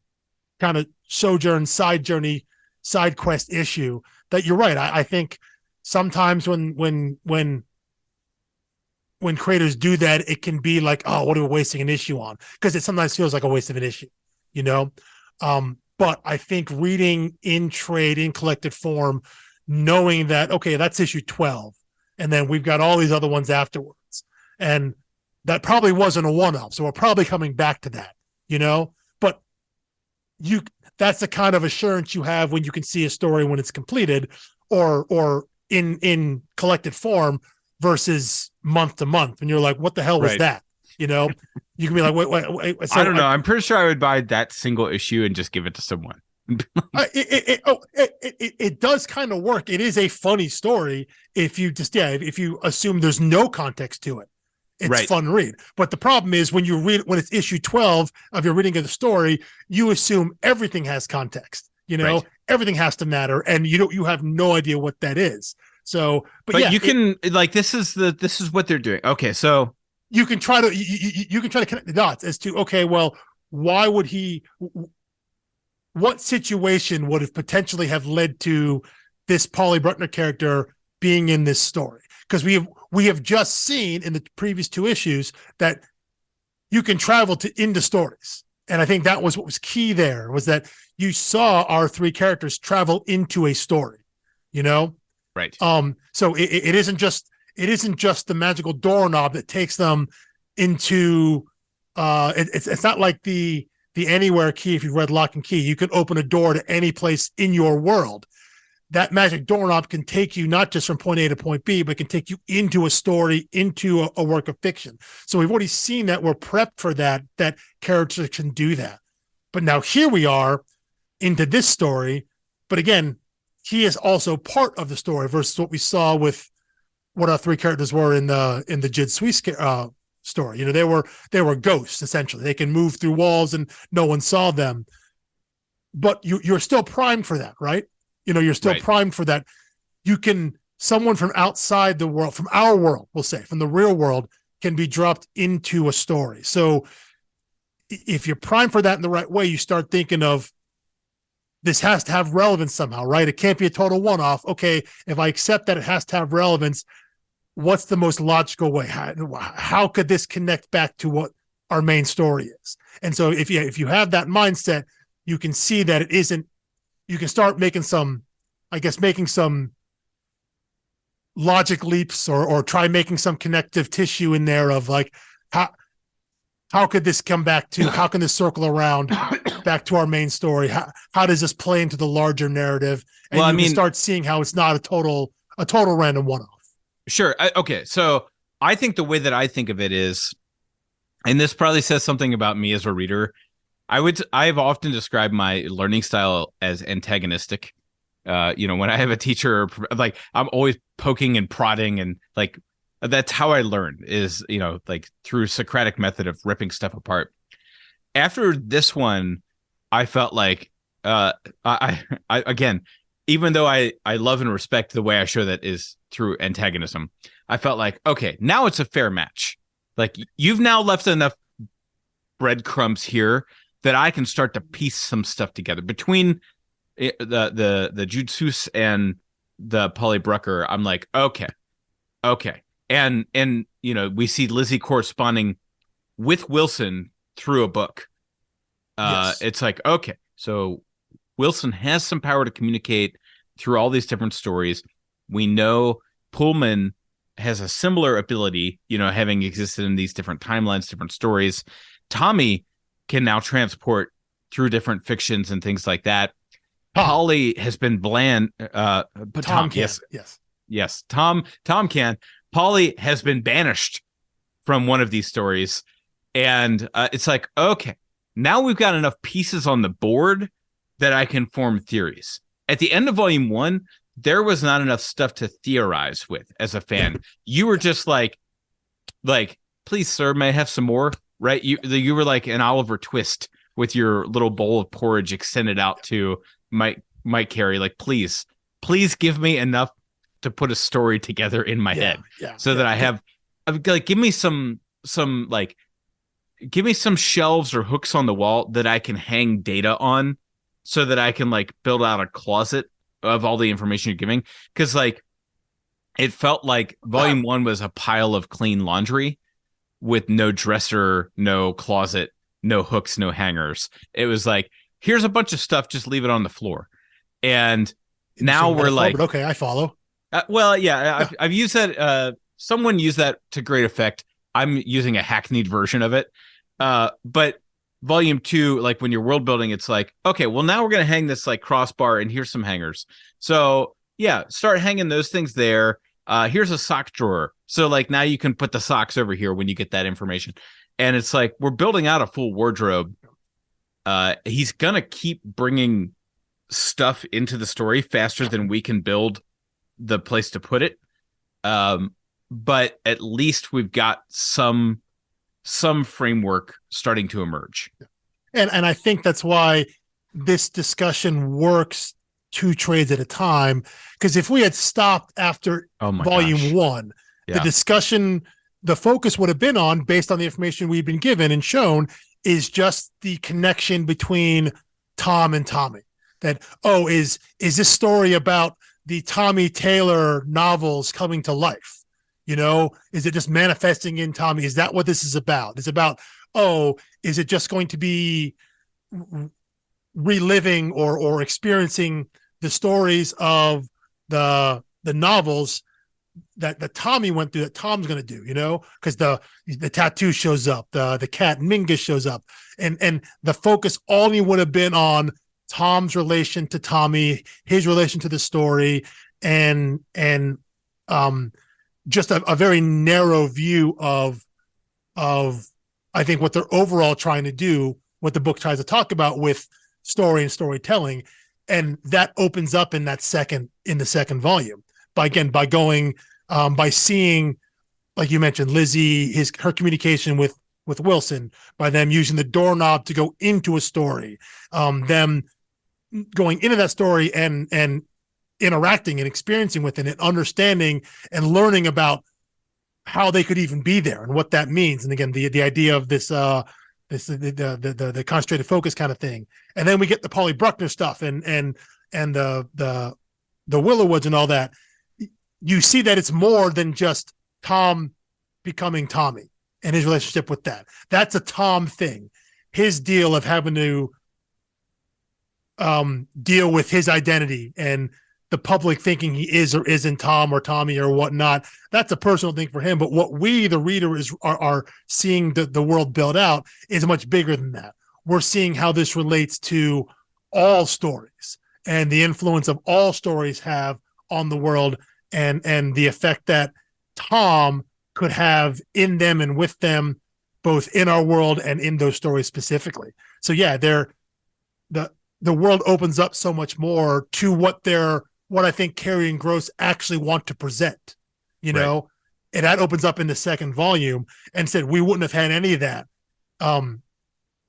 kind of side journey, side quest issue that you're right. I think sometimes when creators do that, it can be like, oh, what are we wasting an issue on? Because it sometimes feels like a waste of an issue, but I think reading in trade, in collected form, knowing that, okay, that's issue 12, and then we've got all these other ones afterwards, and that probably wasn't a one-off, so we're probably coming back to that, but that's the kind of assurance you have when you can see a story when it's completed or in collected form versus month to month, and you're like, what the hell was that? You can be like, wait. So I don't know. I'm pretty sure I would buy that single issue and just give it to someone. It does kind of work. It is a funny story if you assume there's no context to it. It's fun to read. But the problem is when it's issue 12 of your reading of the story, you assume everything has context. Everything has to matter, and you have no idea what that is. So, but yeah, you can this is what they're doing. Okay, so you can try to connect the dots as to, okay, well, why would what situation would have potentially have led to this Polly Bruckner character being in this story? because we have just seen in the previous 2 issues that you can travel into stories. And I think that was what was key there, was that you saw our 3 characters travel into a story, Right. So it isn't just the magical doorknob that takes them into it's not like the anywhere key. If you've read Lock and Key, you can open a door to any place in your world. That magic doorknob can take you not just from point A to point B, but can take you into a story, into a work of fiction. So we've already seen that. We're prepped for that characters can do that. But now here we are into this story. But again, he is also part of the story versus what we saw with what our 3 characters were in the Jid Sui story. They were ghosts, essentially. They can move through walls and no one saw them. But you're still primed for that, right? You're still primed for that. Someone from outside the world, from our world, we'll say, from the real world, can be dropped into a story. So if you're primed for that in the right way, you start thinking of, this has to have relevance somehow, right? It can't be a total one-off. Okay, if I accept that it has to have relevance, what's the most logical way? How could this connect back to what our main story is? And so if you have that mindset, you can see that it isn't. You can start making some logic leaps or try making some connective tissue in there of like, how could this come back to, how can this circle around back to our main story? How does this play into the larger narrative? And you can start seeing how it's not a total random one-off. Sure. Okay. So I think the way that I think of it is, and this probably says something about me as a reader, I've often described my learning style as antagonistic. When I have a teacher, like I'm always poking and prodding, and like that's how I learn is, like through Socratic method of ripping stuff apart. After this one, I felt like I again, even though I love and respect the way I show that is through antagonism, I felt like, okay, now it's a fair match. Like you've now left enough breadcrumbs here that I can start to piece some stuff together between the Jutsus and the Polly Brucker. I'm like, okay, and we see Lizzie corresponding with Wilson through a book. Yes. It's like, okay, so Wilson has some power to communicate through all these different stories. We know Pullman has a similar ability, having existed in these different timelines, different stories. Tommy can now transport through different fictions and things like that. Polly has been bland, but Tom can. Yes. Tom can. Polly has been banished from one of these stories, and it's like, okay, now we've got enough pieces on the board that I can form theories. At the end of Volume 1, there was not enough stuff to theorize with as a fan. You were just like, please, sir, may I have some more? Right? You were like an Oliver Twist with your little bowl of porridge extended out to Mike Carey. Like, please give me enough to put a story together in my head, so that I have, like, give me some shelves or hooks on the wall that I can hang data on, so that I can like build out a closet of all the information you're giving. Because like, it felt like Volume 1 was a pile of clean laundry with no dresser, no closet, no hooks, no hangers. It was like, here's a bunch of stuff, just leave it on the floor. And now we're like, but okay, I follow. I've used that. Someone used that to great effect. I'm using a hackneyed version of it. But Volume 2, like when you're world building, it's like, okay, well, now we're going to hang this like crossbar, and here's some hangers. So yeah, start hanging those things there. Here's a sock drawer. So like now you can put the socks over here when you get that information. And it's like, we're building out a full wardrobe. He's going to keep bringing stuff into the story faster than we can build the place to put it. But at least we've got some framework starting to emerge. And I think that's why this discussion works 2 trades at a time. Because if we had stopped after Volume 1, the discussion, the focus would have been on, based on the information we've been given and shown, is just the connection between Tom and Tommy. That, is this story about the Tommy Taylor novels coming to life? You know, is it just manifesting in Tommy? Is that what this is about? It's about, oh, is it just going to be reliving or experiencing the stories of the novels that Tommy went through, that Tom's going to do, you know, because the tattoo shows up, the cat Mingus shows up, and the focus only would have been on Tom's relation to Tommy, his relation to the story, and just a very narrow view of I think what they're overall trying to do, what the book tries to talk about with story and storytelling, and that opens up in the second volume by going by seeing, like you mentioned, Lizzie, her communication with Wilson, by them using the doorknob to go into a story, them going into that story and interacting and experiencing with it and understanding and learning about how they could even be there and what that means. And again, the idea of this the concentrated focus kind of thing. And then we get the Polly Bruckner stuff and the Willowwoods and all that. You see that it's more than just Tom becoming Tommy and his relationship with that. That's a Tom thing. His deal of having to deal with his identity and the public thinking he is or isn't Tom or Tommy or whatnot. That's a personal thing for him. But what we, the reader, are seeing the world build out is much bigger than that. We're seeing how this relates to all stories and the influence of all stories have on the world, and the effect that Tom could have in them and with them, both in our world and in those stories specifically. So yeah, the world opens up so much more to what I think Carey and Gross actually want to present, you know, and that opens up in the second volume, and said we wouldn't have had any of that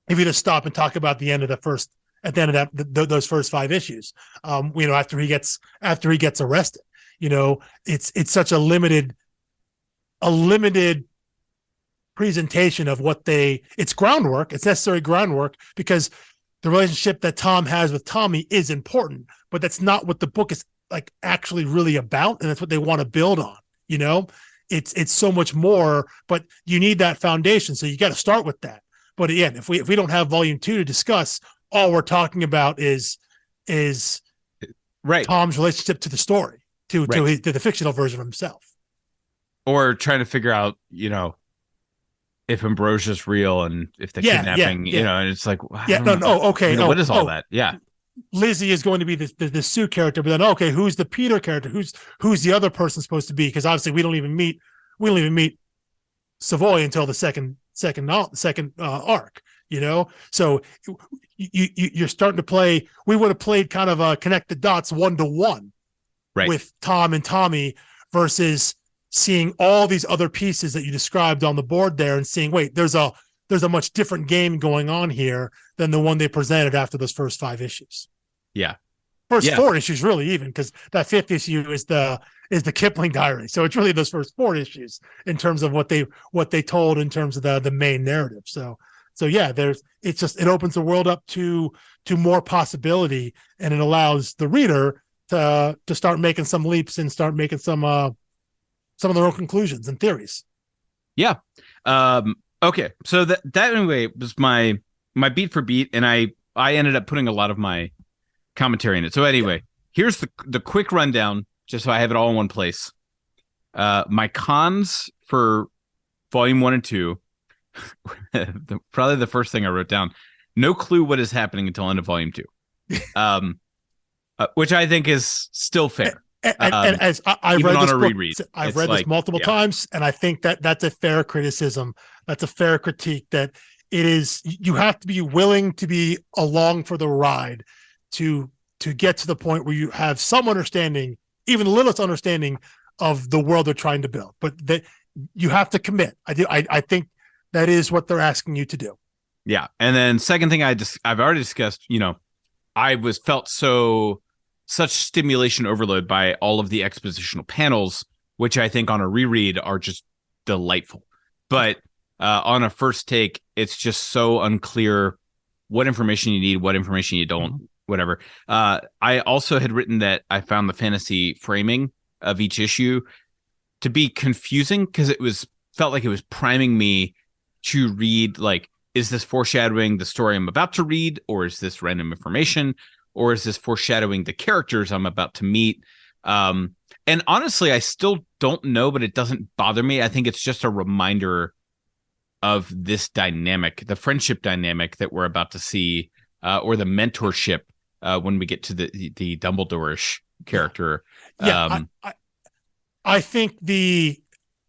if you just stop and talk about the end of those first 5 issues. You know, after he gets arrested, you know, it's such a limited presentation of what it's groundwork. It's necessary groundwork, because the relationship that Tom has with Tommy is important, but that's not what the book is like actually really about. And that's what they want to build on. You know, it's so much more, but you need that foundation. So you got to start with that. But again, if we don't have volume 2 to discuss, all we're talking about is Tom's relationship to the story, to the fictional version of himself, or trying to figure out, you know, if Ambrosia's real and if the kidnapping, you know, and it's like, okay. You know, what is all that? Yeah. Lizzie is going to be the Sue character, but then, okay, who's the Peter character? Who's the other person supposed to be? Because obviously we don't even meet Savoy until the second arc, you know? So you're starting to play, we would have played kind of a connect the dots 1-to-1 with Tom and Tommy versus seeing all these other pieces that you described on the board there and seeing, wait, there's a much different game going on here than the one they presented after those first 5 issues. Yeah. First 4 issues, really, even, because that 5th issue is the Kipling diary. So it's really those first 4 issues in terms of what they told in terms of the main narrative. So yeah, it opens the world up to more possibility, and it allows the reader to start making some leaps and start making some of their own conclusions and theories. Yeah. Okay. So that anyway was my beat for beat, and I ended up putting a lot of my commentary in it. So anyway, here's the quick rundown, just so I have it all in one place. My cons for volume 1 and 2, probably the first thing I wrote down, no clue what is happening until end of volume 2. Which I think is still fair. And as I've even read on this a book, reread, I've read this multiple times, and I think that's a fair criticism. That's a fair critique. That it is, you have to be willing to be along for the ride to get to the point where you have some understanding, even the littlest understanding of the world they're trying to build. But that you have to commit. I think that is what they're asking you to do. Yeah, and then second thing I've already discussed. You know, I felt such stimulation overload by all of the expositional panels, which I think on a reread are just delightful. But on a first take, it's just so unclear what information you need, what information you don't, whatever. I also had written that I found the fantasy framing of each issue to be confusing because felt like it was priming me to read, like, is this foreshadowing the story I'm about to read, or is this random information, or is this foreshadowing the characters I'm about to meet? And honestly, I still don't know, but it doesn't bother me. I think it's just a reminder of this dynamic, the friendship dynamic that we're about to see, or the mentorship when we get to the Dumbledore-ish character. Yeah, I think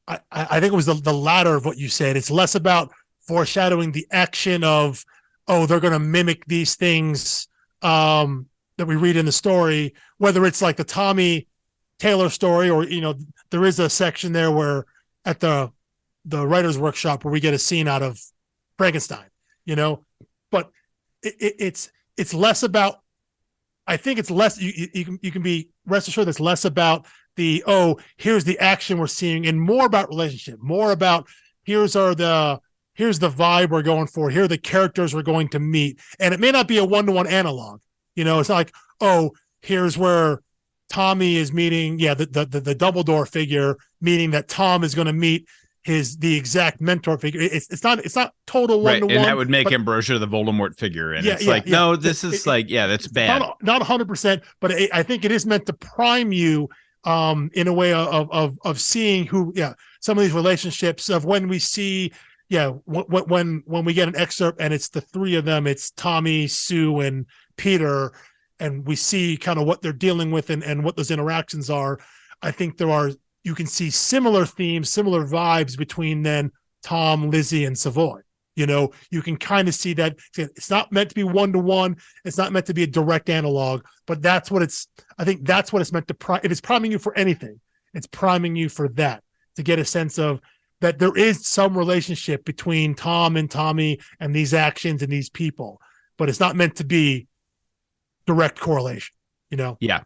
I think it was the latter of what you said. It's less about foreshadowing the action of, oh, they're going to mimic these things that we read in the story, whether it's like the Tommy Taylor story, or, you know, there is a section there where at the writer's workshop where we get a scene out of Frankenstein, you know, but it's less about, I think it's less, you can be rest assured that's less about the, oh, here's the action we're seeing, and more about relationship, more about here's the vibe we're going for, here are the characters we're going to meet. And it may not be a one-to-one analog, you know, it's not like, oh, here's where Tommy is meeting, the Dumbledore figure, meaning that Tom is going to meet the exact mentor figure. It's not total one-to-one. And that would make Ambrosia the Voldemort figure. And no, this is that's bad. Not 100%, but I think it is meant to prime you in a way of seeing who, some of these relationships of when we see, when we get an excerpt and it's the three of them, it's Tommy, Sue, and Peter, and we see kind of what they're dealing with and what those interactions are. I think you can see similar themes, similar vibes between then Tom, Lizzie, and Savoy. You know, you can kind of see that it's not meant to be one-to-one. It's not meant to be a direct analog, but I think that's what it's meant to prime. If it's priming you for anything, it's priming you for that, to get a sense of that there is some relationship between Tom and Tommy and these actions and these people, but it's not meant to be direct correlation, you know? Yeah.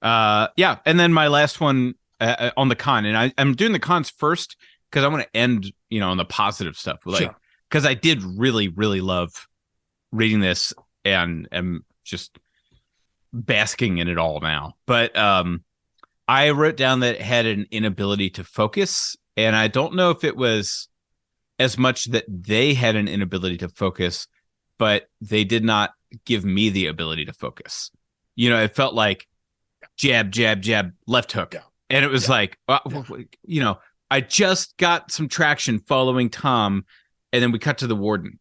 And then my last one on the con, and I'm doing the cons first because I want to end, on the positive stuff. Like, because I did really, really love reading this and am just basking in it all now. But I wrote down that it had an inability to focus, and I don't know if it was as much that they had an inability to focus, but they did not give me the ability to focus. It felt like jab, jab, jab, left hook. And it was like, I just got some traction following Tom, and then we cut to the warden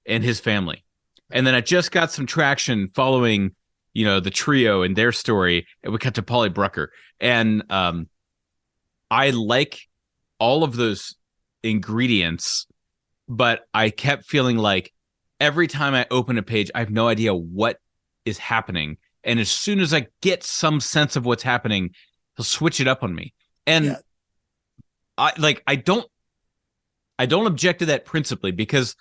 and his family. And then I just got some traction following, the trio and their story, and we cut to Polly Brucker. And I like all of those ingredients, but I kept feeling like every time I open a page, I have no idea what is happening. And as soon as I get some sense of what's happening, he'll switch it up on me. And I don't object to that principally, because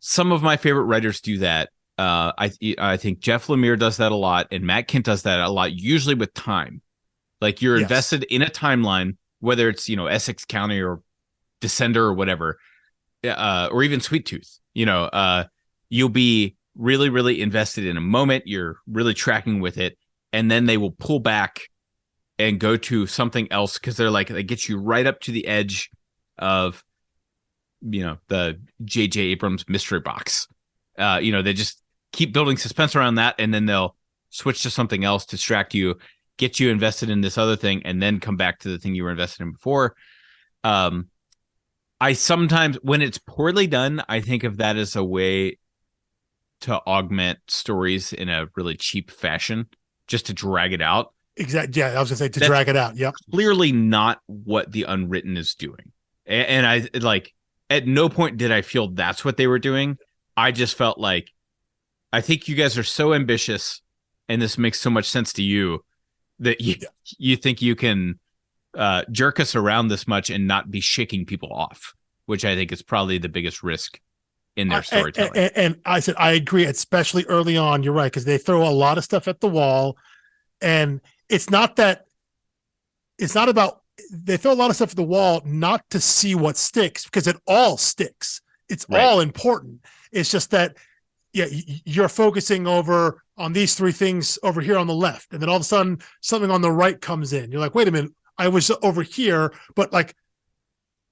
some of my favorite writers do that. I think Jeff Lemire does that a lot, and Matt Kent does that a lot, usually with time. Like, you're invested in a timeline, whether it's, Essex County or Descender or whatever, or even Sweet Tooth. You'll be really, really invested in a moment. You're really tracking with it, and then they will pull back and go to something else because they get you right up to the edge of, the J.J. Abrams mystery box. They just keep building suspense around that, and then they'll switch to something else to distract you, get you invested in this other thing, and then come back to the thing you were invested in before. I sometimes, when it's poorly done, I think of that as a way to augment stories in a really cheap fashion, just to drag it out. Exactly. Yeah, I was going to say drag it out. Yep. Clearly not what the Unwritten is doing. And I at no point did I feel that's what they were doing. I just felt like, I think you guys are so ambitious, and this makes so much sense to you, that you think you can jerk us around this much and not be shaking people off, which I think is probably the biggest risk in their storytelling. And I said, I agree, especially early on. You're right, because they throw a lot of stuff at the wall, and it's not about, they throw a lot of stuff at the wall not to see what sticks, because it all sticks. It's all important. It's just that, you're focusing on these three things over here on the left, and then all of a sudden something on the right comes in. You're like, wait a minute, I was over here, but like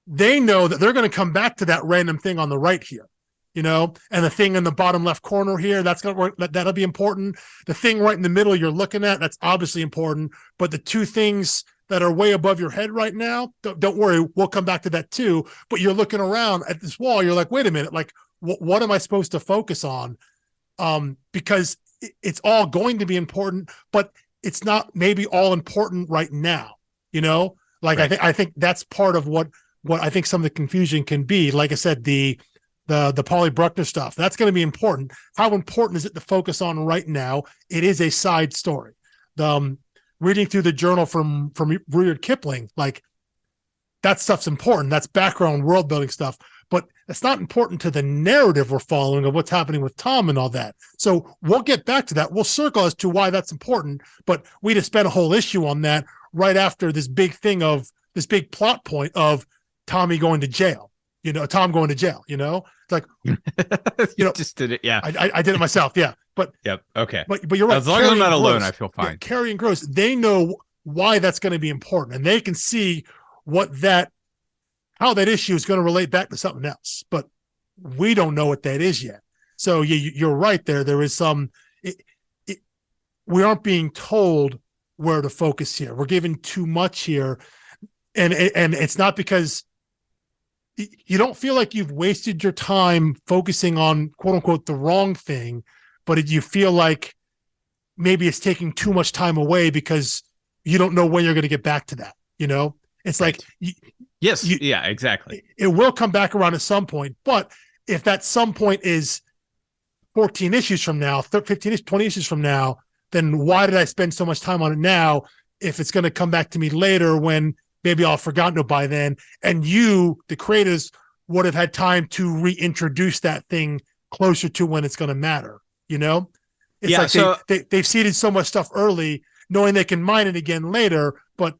they know that they're going to come back to that random thing on the right here, and the thing in the bottom left corner here, that'll be important. The thing right in the middle you're looking at, that's obviously important. But the two things that are way above your head right now, don't worry, we'll come back to that too. But you're looking around at this wall, you're like, wait a minute, like what am I supposed to focus on? Because it's all going to be important, but it's not maybe all important right now, Like right. I think that's part of what I think some of the confusion can be. Like I said, the Polly Bruckner stuff, that's going to be important. How important is it to focus on right now? It is a side story. Reading through the journal from Rudyard Kipling, like that stuff's important. That's background world building stuff, but it's not important to the narrative we're following of what's happening with Tom and all that. So we'll get back to that. We'll circle as to why that's important, but we just spent a whole issue on that right after this big thing of this big plot point of Tommy going to jail, Tom going to jail, it's like, you just did it. Yeah. I did it myself. Yeah. But, yep. Okay. But you're right. As long as I'm not alone, I feel fine. Yeah, Carey and Gross, they know why that's going to be important, and they can see how that issue is going to relate back to something else, but we don't know what that is yet. So you're right there. There is we aren't being told where to focus here. We're given too much here. And it's not because you don't feel like you've wasted your time focusing on quote unquote the wrong thing, but you feel like maybe it's taking too much time away because you don't know when you're going to get back to that. It's right. Like, yeah, exactly. It will come back around at some point, but if that some point is 14 issues from now, 15, 20 issues from now, then why did I spend so much time on it now if it's going to come back to me later when maybe I'll have forgotten it by then? And you, the creators, would have had time to reintroduce that thing closer to when it's going to matter. It's like they've seeded so much stuff early, knowing they can mine it again later, but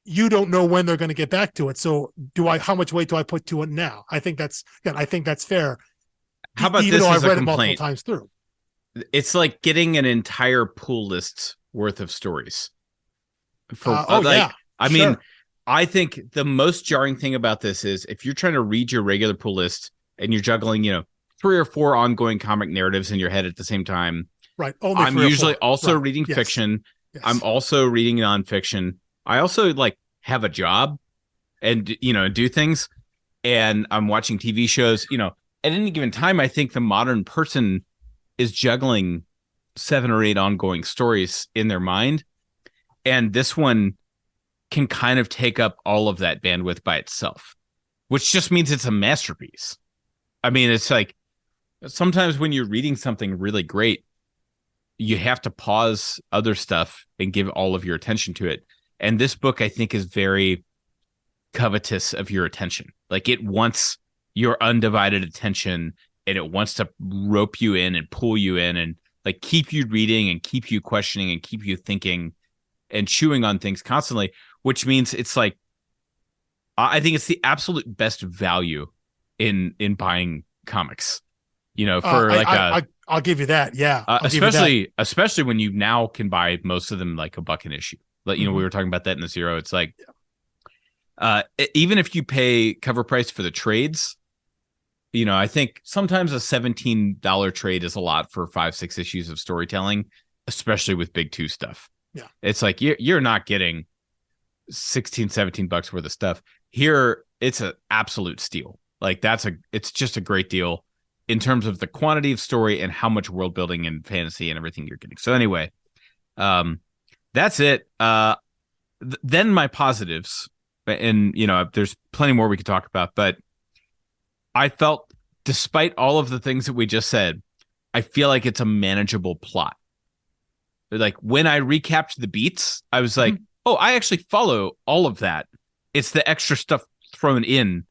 you don't know when they're going to get back to it. So how much weight do I put to it now? I think that's fair. How about even this though as I've read a it multiple complaint? times through? It's like getting an entire pull list worth of stories. I mean, I think the most jarring thing about this is if you're trying to read your regular pull list and you're juggling, 3 or 4 ongoing comic narratives in your head at the same time. Right. I'm usually also reading fiction. Yes. I'm also reading nonfiction. I also have a job and, do things, and I'm watching TV shows, at any given time. I think the modern person is juggling 7 or 8 ongoing stories in their mind. And this one can kind of take up all of that bandwidth by itself, which just means it's a masterpiece. I mean, it's like sometimes when you're reading something really great, you have to pause other stuff and give all of your attention to it. And this book, I think, is very covetous of your attention. Like, it wants your undivided attention, and it wants to rope you in and pull you in and keep you reading and keep you questioning and keep you thinking and chewing on things constantly, which means it's like, I think it's the absolute best value in buying comics, I'll give you that. Yeah. Especially when you now can buy most of them like $1 an issue. Like, we were talking about that in the Zero. It's like, even if you pay cover price for the trades, I think sometimes a $17 trade is a lot for 5-6 issues of storytelling, especially with Big 2 stuff. Yeah. It's like, you're not getting $16-17 worth of stuff here. It's an absolute steal. Like, it's just a great deal in terms of the quantity of story and how much world building and fantasy and everything you're getting. So anyway, that's it. Then my positives, and there's plenty more we could talk about, but I felt, despite all of the things that we just said, I feel like it's a manageable plot. Like, when I recapped the beats, I was like, oh, I actually follow all of that. It's the extra stuff thrown in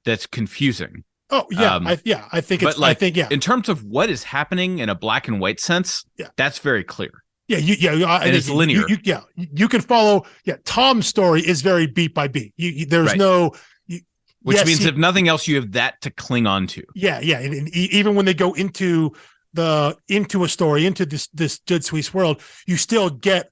that's confusing. Oh yeah. I think in terms of what is happening in a black and white sense, that's very clear. Yeah, and it's linear. You can follow. Yeah, Tom's story is very beat by beat. There's no, which means if nothing else, you have that to cling on to. Yeah, and even when they go into a story, into this Judd Sweet's world, you still get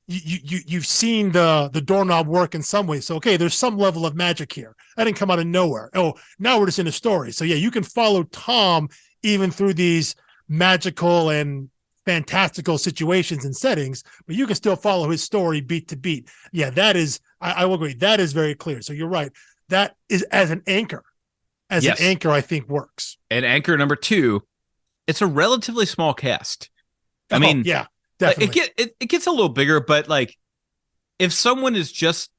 you've seen the doorknob work in some way. So okay, there's some level of magic here. That didn't come out of nowhere. Oh, now we're just in a story. So yeah, you can follow Tom even through these magical and fantastical situations and settings, but you can still follow his story beat to beat. Yeah, that is, I will agree. That is very clear. So you're right. That is as an anchor, I think works. And anchor number 2, it's a relatively small cast. I mean, yeah, definitely. It gets a little bigger, but like if someone is just,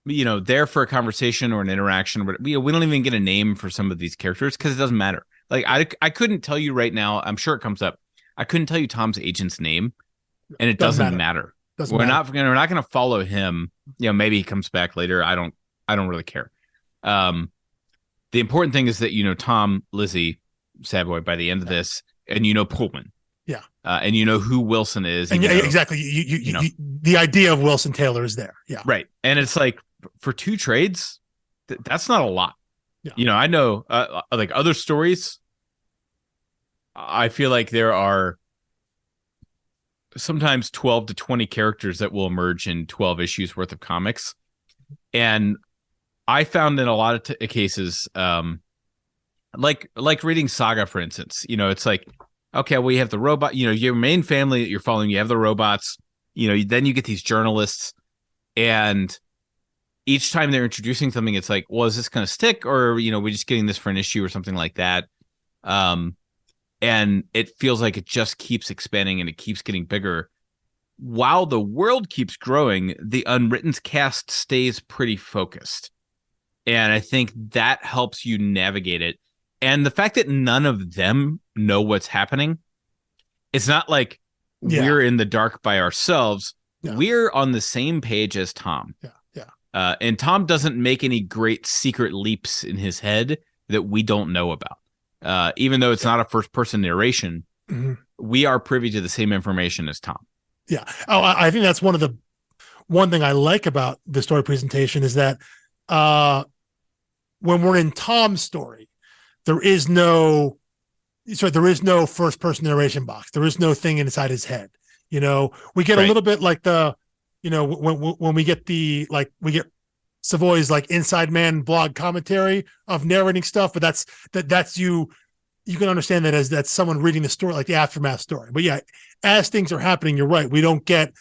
there for a conversation or an interaction, but we don't even get a name for some of these characters because it doesn't matter. Like I couldn't tell you right now. I'm sure it comes up. I couldn't tell you Tom's agent's name, and it doesn't matter. We're not going to follow him. Maybe he comes back later. I don't really care. The important thing is that Tom, Lizzie, Savoy by the end of this, and Pullman. Yeah. And who Wilson is. And exactly. You the idea of Wilson Taylor is there. Yeah. Right. And it's like for 2 trades, that's not a lot. Yeah. I know like other stories. I feel like there are sometimes 12 to 20 characters that will emerge in 12 issues worth of comics. And I found in a lot of cases, like reading Saga, for instance, it's like, okay, well, you have the robot, your main family that you're following, you have the robots, then you get these journalists, and each time they're introducing something, it's like, well, is this going to stick, or, we're just getting this for an issue or something like that. And it feels like it just keeps expanding and it keeps getting bigger. While the world keeps growing, the Unwritten's cast stays pretty focused. And I think that helps you navigate it. And the fact that none of them know what's happening, it's not like we're in the dark by ourselves. Yeah. We're on the same page as Tom. Yeah. And Tom doesn't make any great secret leaps in his head that we don't know about. Even though it's not a first-person narration, we are privy to the same information as Tom. Yeah. Oh, I think that's one thing I like about the story presentation is that when we're in Tom's story, there is no first-person narration box. There is no thing inside his head. We get a little bit like when we get we get Savoy's like Inside Man blog commentary of narrating stuff, but that's you can understand that as that's someone reading the story, like the aftermath story. But yeah, as things are happening, you're right. We don't get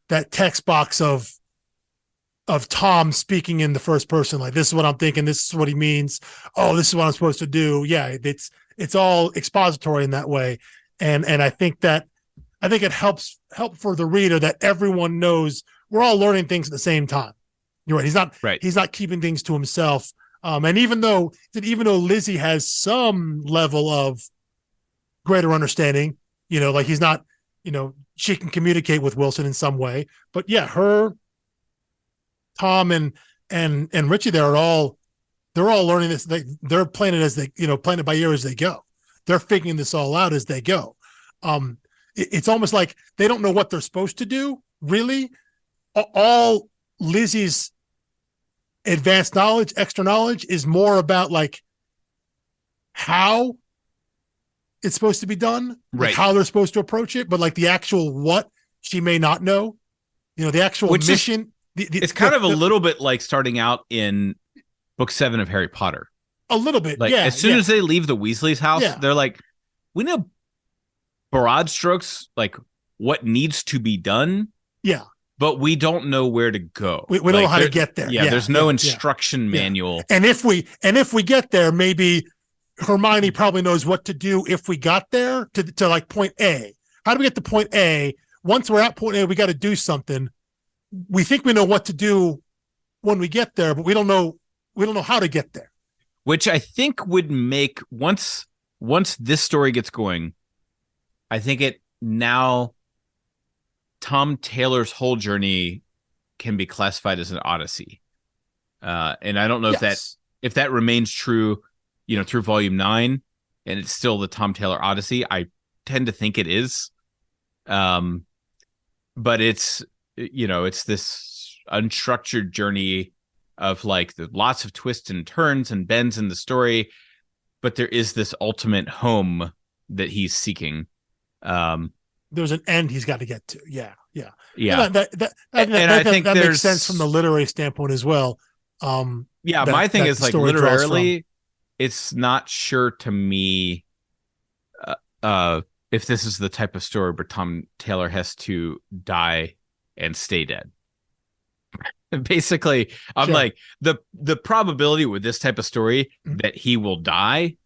that text box of Tom speaking in the first person, like, this is what I'm thinking, this is what he means. Oh, this is what I'm supposed to do. Yeah, it's all expository in that way. And I think it help for the reader that everyone knows we're all learning things at the same time. You're right. He's not keeping things to himself. And even though Lizzie has some level of greater understanding, like he's not, she can communicate with Wilson in some way, but yeah, Tom and Richie, they're all learning this. They're playing it as they, playing it by ear as they go. They're figuring this all out as they go. It's almost like they don't know what they're supposed to do. Really, all Lizzie's advanced knowledge, extra knowledge is more about like how it's supposed to be done, right? Like how they're supposed to approach it, but like the actual what she may not know. The actual mission. It's kind of a little bit like starting out in book 7 of Harry Potter. A little bit, like, yeah. As soon as they leave the Weasley's house, they're like, we know broad strokes, like what needs to be done. Yeah. But we don't know where to go. We don't know how to get there. Yeah, there's no instruction manual. And if we get there, maybe Hermione probably knows what to do if we got there to like point A. How do we get to point A? Once we're at point A, we got to do something. We think we know what to do when we get there, but we don't know how to get there. Which I think would make once this story gets going, I think it now Tom Taylor's whole journey can be classified as an odyssey. And I don't know if that remains true, through volume 9 and it's still the Tom Taylor Odyssey. I tend to think it is. But it's this unstructured journey of like lots of twists and turns and bends in the story, but there is this ultimate home that he's seeking. There's an end he's got to get to. Yeah. Yeah. I think that makes sense from the literary standpoint as well. My thing is like literarily, it's not sure to me if this is the type of story where Tom Taylor has to die and stay dead. Basically, I'm like the probability with this type of story that he will die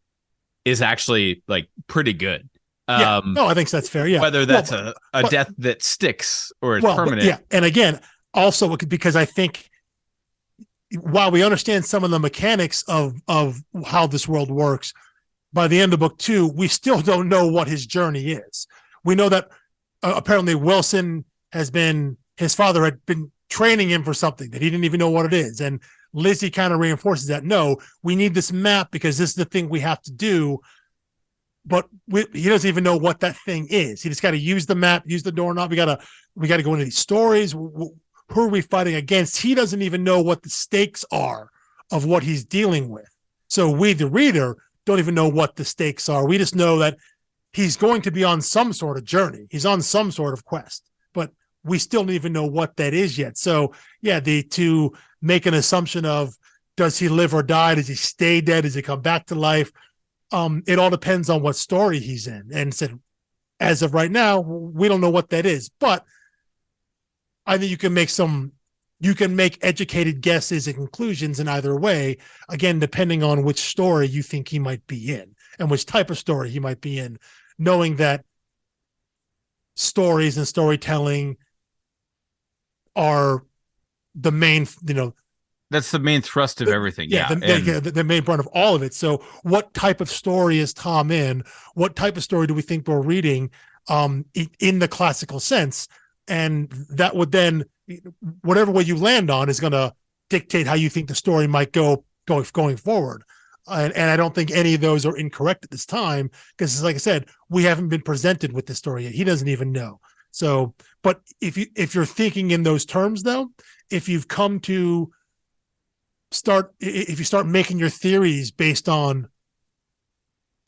is actually like pretty good. No, I think that's fair. Yeah, whether that's a death that sticks or is permanent. And again, also because I think while we understand some of the mechanics of how this world works, by the end of book 2, we still don't know what his journey is. We know that apparently Wilson his father had been training him for something that he didn't even know what it is. And Lizzie kind of reinforces that, no, we need this map because this is the thing we have to do. But he doesn't even know what that thing is. He just got to use the map, use the doorknob. We got to go into these stories. Who are we fighting against? He doesn't even know what the stakes are of what he's dealing with. So we, the reader, don't even know what the stakes are. We just know that he's going to be on some sort of journey. He's on some sort of quest, but we still don't even know what that is yet. So to make an assumption of, does he live or die? Does he stay dead? Does he come back to life? It all depends on what story he's in. And said, as of right now, we don't know what that is. But I think you can make educated guesses and conclusions in either way, again, depending on which story you think he might be in and which type of story he might be in, knowing that stories and storytelling are the main, that's the main thrust of everything. The main brunt of all of it. So what type of story is Tom in? What type of story do we think we're reading in the classical sense? And that would then, whatever way you land on is going to dictate how you think the story might go going forward. And I don't think any of those are incorrect at this time, because like I said, we haven't been presented with the story yet. He doesn't even know. So, but if you're thinking in those terms, though, if you start making your theories based on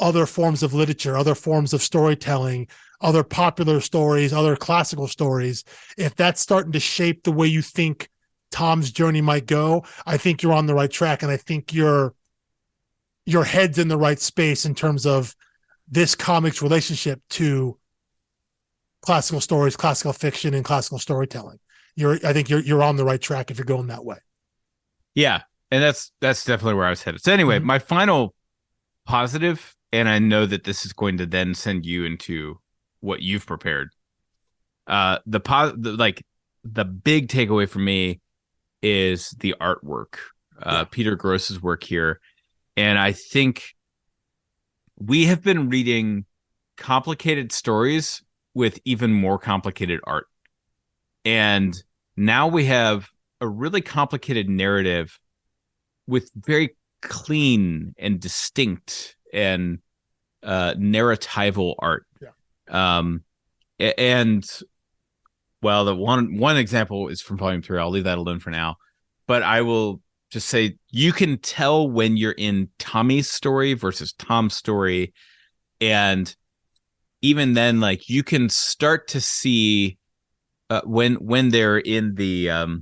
other forms of literature, other forms of storytelling, other popular stories, other classical stories, if that's starting to shape the way you think Tom's journey might go, I think you're on the right track. And I think your head's in the right space in terms of this comic's relationship to classical stories, classical fiction, and classical storytelling. I think you're on the right track if you're going that way. Yeah. And that's definitely where I was headed. So anyway, my final positive, and I know that this is going to then send you into what you've prepared. The big takeaway for me is the artwork, Peter Gross's work here. And I think we have been reading complicated stories with even more complicated art. And now we have a really complicated narrative with very clean and distinct and narratival art. And well, the one example is from volume 3. I'll leave that alone for now, but I will just say you can tell when you're in Tommy's story versus Tom's story. And even then, like, you can start to see when they're in the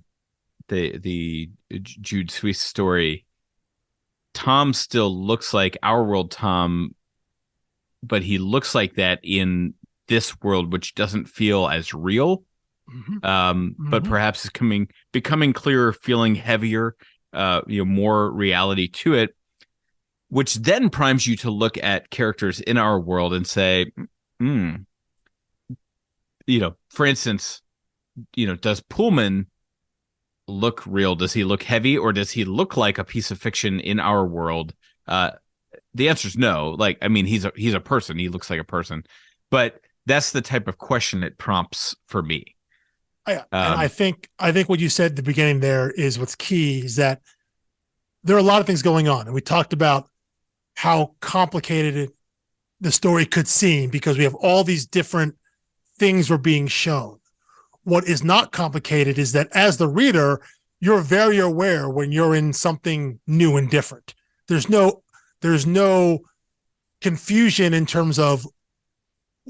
Jude Swiss story, Tom still looks like Our World Tom, but he looks like that in this world, which doesn't feel as real. But perhaps is becoming clearer, feeling heavier, more reality to it, which then primes you to look at characters in our world and say, for instance, does Pullman look real? Does he look heavy, or does he look like a piece of fiction in our world? The answer is no. Like, I mean, he's a person. He looks like a person, but that's the type of question it prompts for me. And I think what you said at the beginning there is what's key, is that there are a lot of things going on. And we talked about how complicated the story could seem because we have all these different things were being shown. What is not complicated is that as the reader, you're very aware when you're in something new and different. There's no confusion in terms of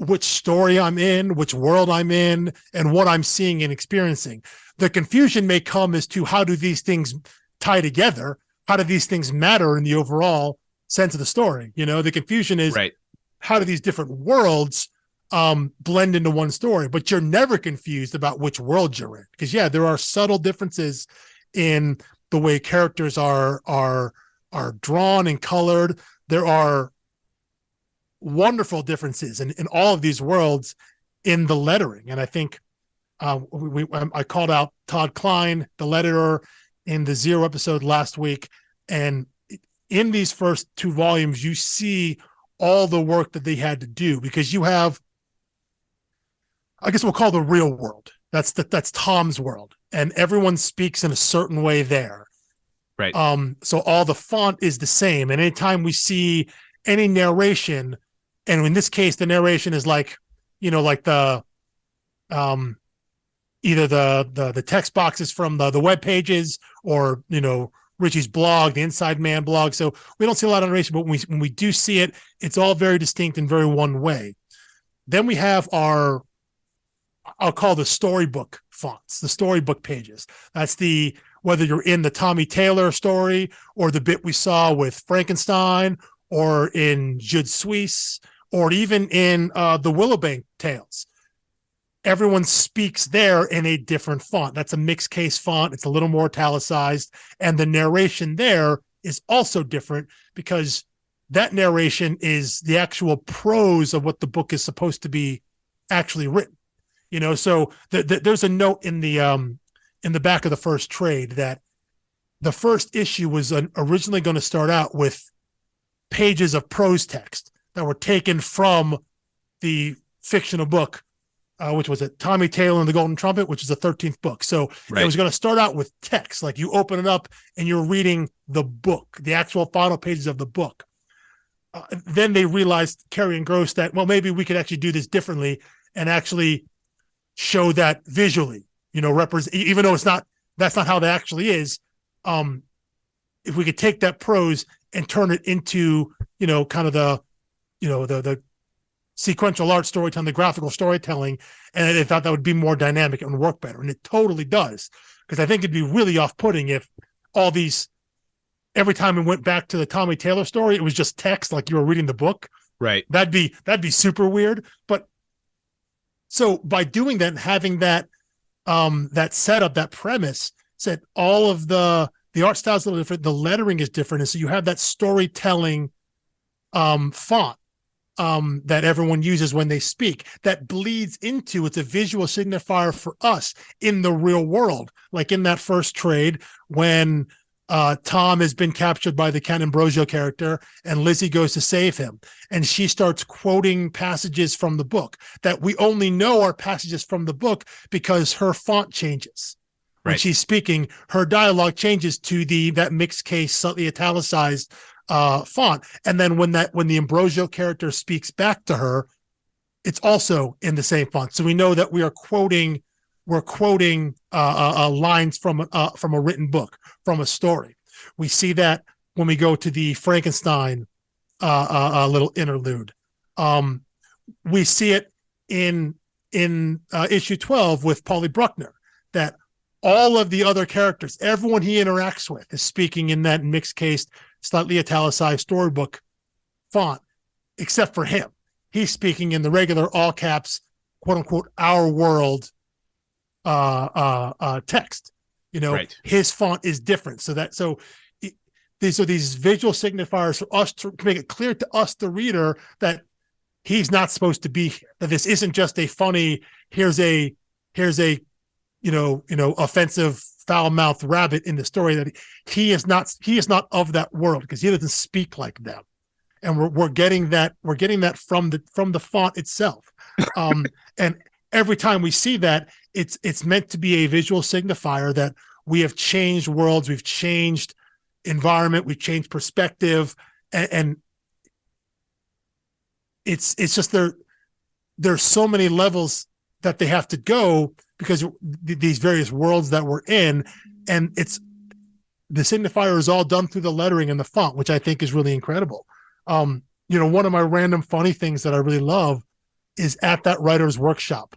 which story I'm in, which world I'm in, and what I'm seeing and experiencing. The confusion may come as to how do these things tie together? How do these things matter in the overall sense of the story? The confusion is Right. how do these different worlds blend into one story? But you're never confused about which world you're in, because there are subtle differences in the way characters are drawn and colored. There are wonderful differences in all of these worlds in the lettering. And I think I called out Todd Klein, the letterer, in the Zero episode last week. And in these first 2 volumes, you see all the work that they had to do, because you have, I guess we'll call the real world. That's Tom's world. And everyone speaks in a certain way there. Right. So all the font is the same. And anytime we see any narration, and in this case, the narration is like the either the text boxes from the web pages, or Richie's blog, the Inside Man blog. So we don't see a lot of narration, but when we do see it, it's all very distinct and very one way. Then we have I'll call the storybook fonts, the storybook pages. That's whether you're in the Tommy Taylor story, or the bit we saw with Frankenstein, or in Jude Suisse, or even in the Willowbank Tales. Everyone speaks there in a different font. That's a mixed case font. It's a little more italicized. And the narration there is also different, because that narration is the actual prose of what the book is supposed to be actually written. So there's a note in the back of the first trade that the first issue was originally going to start out with pages of prose text that were taken from the fictional book, which was Tommy Taylor and the Golden Trumpet, which is the 13th book. So It was going to start out with text, like you open it up and you're reading the book, the actual final pages of the book. Then they realized, Carey and Gross, that, well, maybe we could actually do this differently and actually show that visually, represent, even though that's not how that actually is. If we could take that prose and turn it into, kind of the sequential art storytelling, the graphical storytelling, and they thought that would be more dynamic and work better. And it totally does, because I think it'd be really off-putting if every time we went back to the Tommy Taylor story, it was just text, like you were reading the book. Right. That'd be super weird. But so by doing that and having that setup, that premise, said all of the art style is a little different, the lettering is different, and so you have that storytelling font that everyone uses when they speak, that bleeds into, it's a visual signifier for us in the real world. Like in that first trade, when Tom has been captured by the Ken Ambrosio character and Lizzie goes to save him, and she starts quoting passages from the book that we only know are passages from the book because her font changes. When she's speaking, her dialogue changes to that mixed case, slightly italicized font. And then when the Ambrosio character speaks back to her, it's also in the same font. So we know that we're quoting lines from a written book, from a story. We see that when we go to the Frankenstein little interlude. We see it in issue 12 with Paulie Bruckner, that all of the other characters, everyone he interacts with, is speaking in that mixed case, slightly italicized storybook font, except for him. He's speaking in the regular all caps, quote unquote, our world text. His font is different. These are these visual signifiers for us to make it clear to us, the reader, that he's not supposed to be here. That this isn't just a funny, here's a offensive foul-mouthed rabbit in the story, that he is not of that world, because he doesn't speak like them. And we're getting that from the font itself. And every time we see that, it's meant to be a visual signifier that we have changed worlds, we've changed environment, we've changed perspective, and it's just there's so many levels that they have to go, because these various worlds that we're in, and the signifier is all done through the lettering and the font, which I think is really incredible. One of my random funny things that I really love is at that writer's workshop,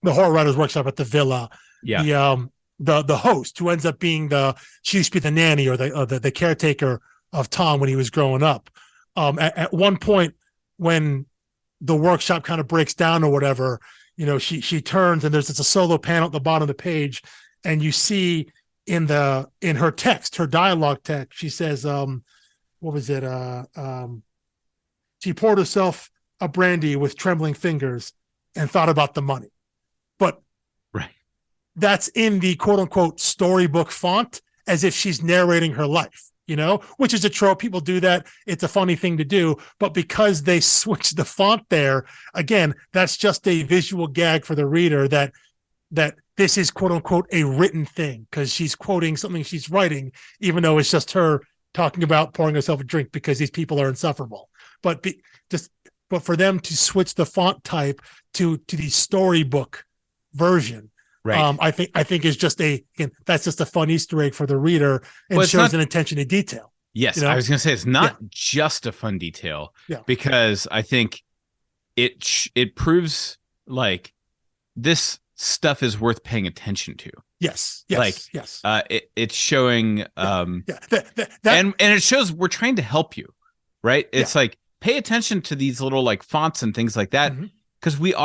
the horror writer's workshop at the villa. Yeah. The host, who ends up being she used to be the nanny or the caretaker of Tom when he was growing up. At one point when the workshop kind of breaks down or whatever, she turns and there's a solo panel at the bottom of the page, and you see in her text, her dialogue text, she says, what was it? She poured herself a brandy with trembling fingers and thought about the money. But right, that's in the quote unquote storybook font, as if she's narrating her life, which is a trope. People do that. It's a funny thing to do. But because they switched the font there, again, that's just a visual gag for the reader that this is quote unquote a written thing, because she's quoting something she's writing, even though it's just her talking about pouring herself a drink because these people are insufferable. But for them to switch the font type to the storybook version, right. I think is just that's just a fun Easter egg for the reader, and shows an attention to detail. Yes, I was going to say it's not just a fun detail, because I think it proves like this stuff is worth paying attention to. Yes. It's showing, and it shows we're trying to help you, right? It's like, pay attention to these little like fonts and things like that, because we're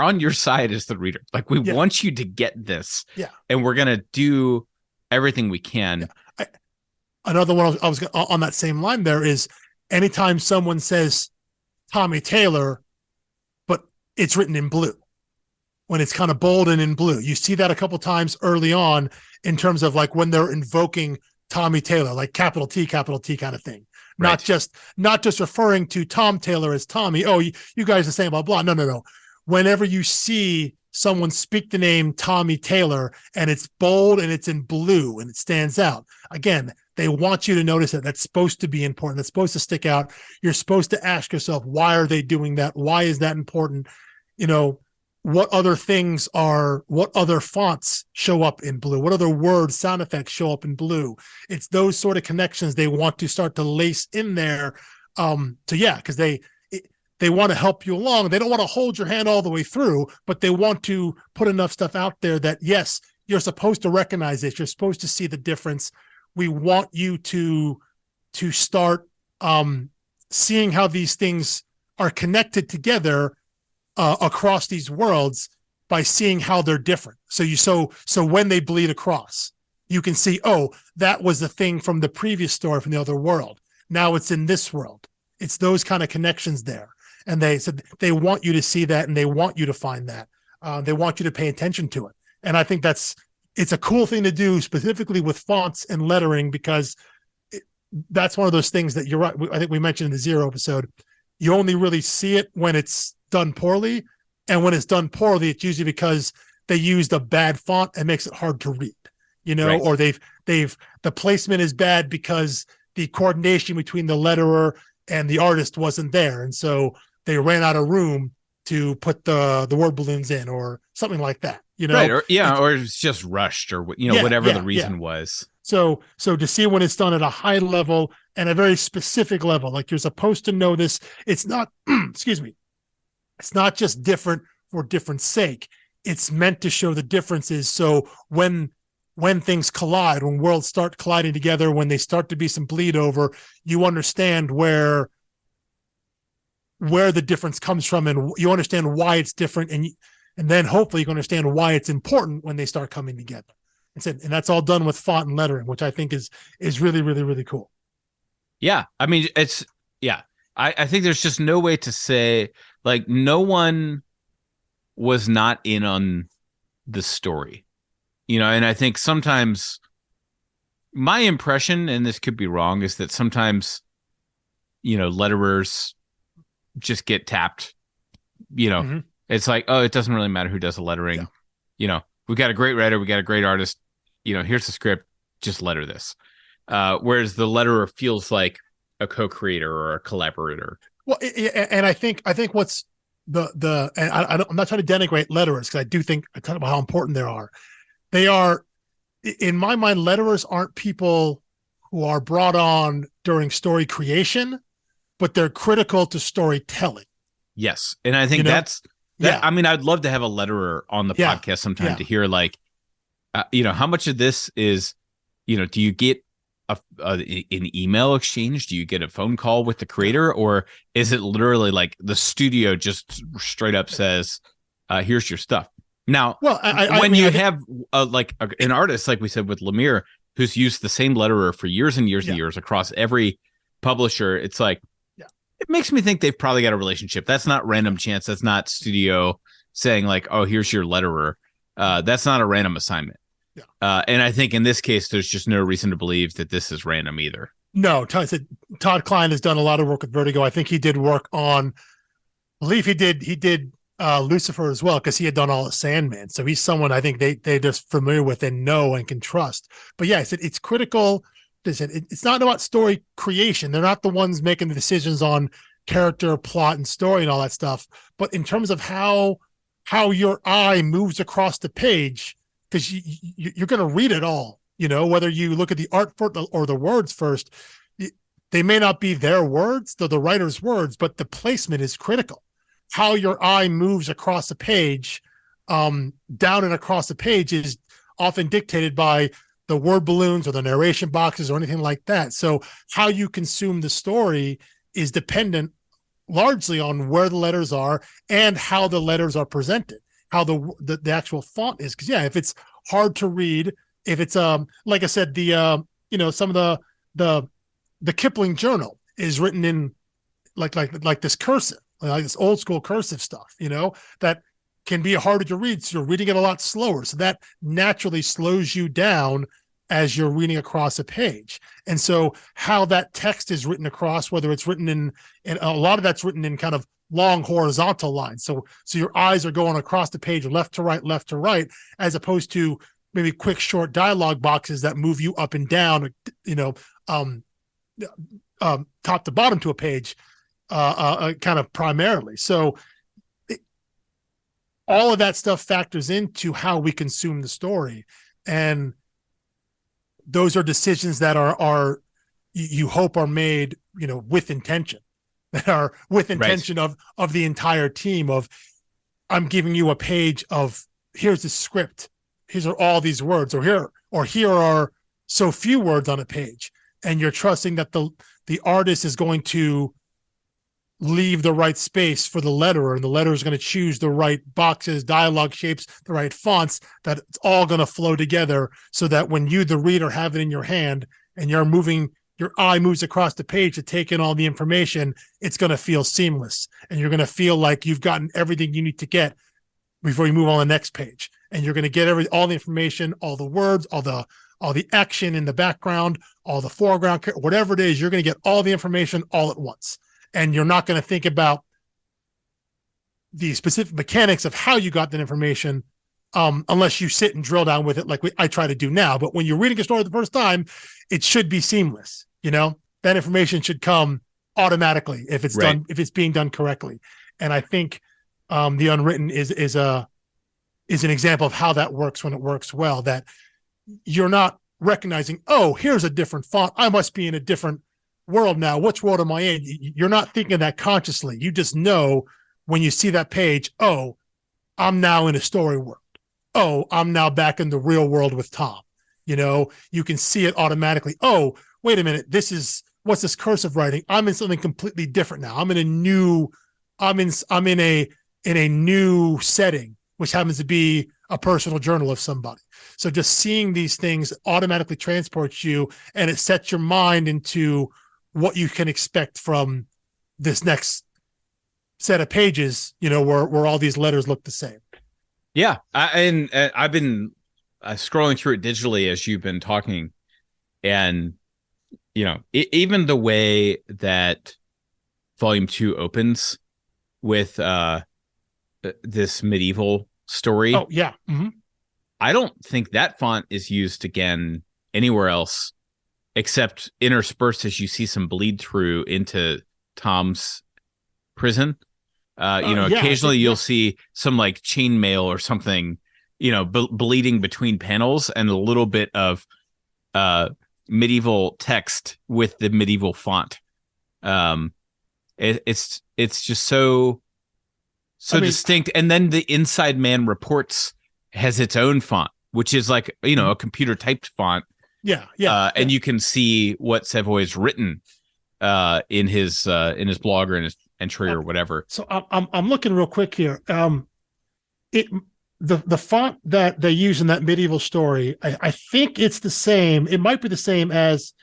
on your side as the reader. Like we want you to get this, and we're gonna do everything we can. Another one I was on that same line there is, anytime someone says Tommy Taylor, but it's written in blue, when it's kind of bold and in blue, you see that a couple times early on in terms of like when they're invoking Tommy Taylor, like capital T kind of thing. Not just referring to Tom Taylor as Tommy. Oh, you guys are saying blah, blah. No. Whenever you see someone speak the name Tommy Taylor and it's bold and it's in blue and it stands out, again, they want you to notice that that's supposed to be important. That's supposed to stick out. You're supposed to ask yourself, why are they doing that? Why is that important? What other fonts show up in blue? What other words, sound effects show up in blue? It's those sort of connections they want to start to lace in there. Because they want to help you along. They don't want to hold your hand all the way through, but they want to put enough stuff out there that, yes, you're supposed to recognize this. You're supposed to see the difference. We want you to start seeing how these things are connected together across these worlds by seeing how they're different. So when they bleed across, you can see, oh, that was the thing from the previous story from the other world. Now it's in this world. It's those kind of connections there. And they said they want you to see that, and they want you to find that. They want you to pay attention to it. And I think it's a cool thing to do, specifically with fonts and lettering, because that's one of those things that you're right. I think we mentioned in the Zero episode, you only really see it when it's done poorly. And when it's done poorly, it's usually because they used a bad font and makes it hard to read, or the placement is bad because the coordination between the letterer and the artist wasn't there. And so they ran out of room to put the word balloons in or something like that, Right. Or it's just rushed or, whatever the reason was. So to see when it's done at a high level and a very specific level, like you're supposed to know this, it's not, excuse me, it's not just different for different sake. It's meant to show the differences. So when things collide, when worlds start colliding together, when they start to be some bleed over, you understand where the difference comes from, and you understand why it's different, and then hopefully you can understand why it's important when they start coming together. And that's all done with font and lettering, which I think is really, really, really cool. Yeah. I mean, I think there's just no way to say, like, no one was not in on the story, and I think sometimes my impression, and this could be wrong, is that sometimes, letterers just get tapped, It's like, oh, it doesn't really matter who does the lettering. Yeah. We got a great writer, we got a great artist, here's the script, just letter this. Whereas the letterer feels like a co-creator or a collaborator. Well, and I think what's and I'm not trying to denigrate letterers, because I do think I talk about how important they are, in my mind, letterers aren't people who are brought on during story creation, but they're critical to storytelling. Yes. And I think You know? that. Yeah. I mean, I'd love to have a letterer on the Yeah. podcast sometime Yeah. to hear, like, how much of this is, do you get an email exchange? Do you get a phone call with the creator? Or is it literally like the studio just straight up says, here's your stuff? Now, Well, when mean, you have an artist, like we said with Lemire, who's used the same letterer for years and years and years across every publisher, it's like, it makes me think they've probably got a relationship. That's not random chance. That's not studio saying like, oh, here's your letterer. That's not a random assignment. Yeah. And I think in this case, there's just no reason to believe that this is random either. No, Todd Klein has done a lot of work with Vertigo. I think he did work on, I believe he did Lucifer as well, because he had done all of Sandman. So he's someone I think they're just familiar with and know and can trust. But yeah, I said it's critical. It's not about story creation. They're not the ones making the decisions on character, plot, and story and all that stuff. But in terms of how your eye moves across the page, because you're going to read it all, whether you look at the art or the words first, they may not be their words, they're the writer's words, but the placement is critical. How your eye moves across the page, down and across the page, is often dictated by the word balloons or the narration boxes or anything like that. So how you consume the story is dependent largely on where the letters are and how the letters are presented, how the actual font is. Because if it's hard to read, if it's like I said, the some of the Kipling journal is written in like this cursive, like this old school cursive stuff, that can be harder to read. So you're reading it a lot slower. So that naturally slows you down as you're reading across a page. And so how that text is written across, whether it's written in a lot of that's written in kind of long horizontal lines. So your eyes are going across the page, left to right, as opposed to maybe quick, short dialogue boxes that move you up and down, top to bottom to a page, kind of primarily. So all of that stuff factors into how we consume the story. And those are decisions that are you hope are made, with intention, that are with intention of the entire team of, I'm giving you a page of, here's the script. These are all these words, or here are so few words on a page. And you're trusting that the artist is going to leave the right space for the letterer, and the letterer is going to choose the right boxes, dialogue shapes, the right fonts, that it's all going to flow together so that when you, the reader, have it in your hand and your eye moves across the page to take in all the information, it's going to feel seamless. And you're going to feel like you've gotten everything you need to get before you move on the next page. And you're going to get all the information, all the words, all the action in the background, all the foreground, whatever it is, you're going to get all the information all at once. And you're not going to think about the specific mechanics of how you got that information, unless you sit and drill down with it like I try to do now. But when you're reading a story the first time, it should be seamless. That information should come automatically if it's done, if it's being done correctly. And I think the Unwritten is an example of how that works when it works well, that you're not recognizing, oh, here's a different font, I must be in a different world now. Which world am I in? You're not thinking that consciously. You just know when you see that page, oh, I'm now in a story world. Oh, I'm now back in the real world with Tom. You can see it automatically. Oh, wait a minute. What's this cursive writing? I'm in something completely different now. I'm in a new setting, which happens to be a personal journal of somebody. So just seeing these things automatically transports you, and it sets your mind into what you can expect from this next set of pages, where all these letters look the same. Yeah. I've been scrolling through it digitally as you've been talking, and, even the way that volume 2 opens with this medieval story. Oh yeah. Mm-hmm. I don't think that font is used again anywhere else, except interspersed as you see some bleed through into Tom's prison. Occasionally you'll see some like chainmail or something, bleeding between panels, and a little bit of medieval text with the medieval font. It's just so I mean, distinct. And then the Inside Man Reports has its own font, which is like, a computer typed font. Yeah. And you can see what Savoy's written in his blog or in his entry or whatever. So I'm looking real quick here. The font that they use in that medieval story, I think it's the same. It might be the same as,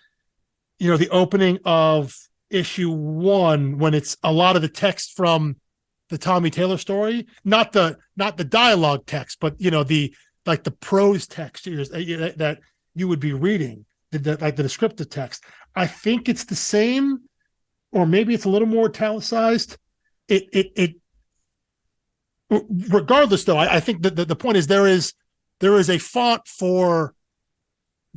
the opening of issue 1, when it's a lot of the text from the Tommy Taylor story, not the dialogue text, but the prose text that you would be reading, like the descriptive text. I think it's the same, or maybe it's a little more italicized. Regardless, though, I think that the point is there is a font for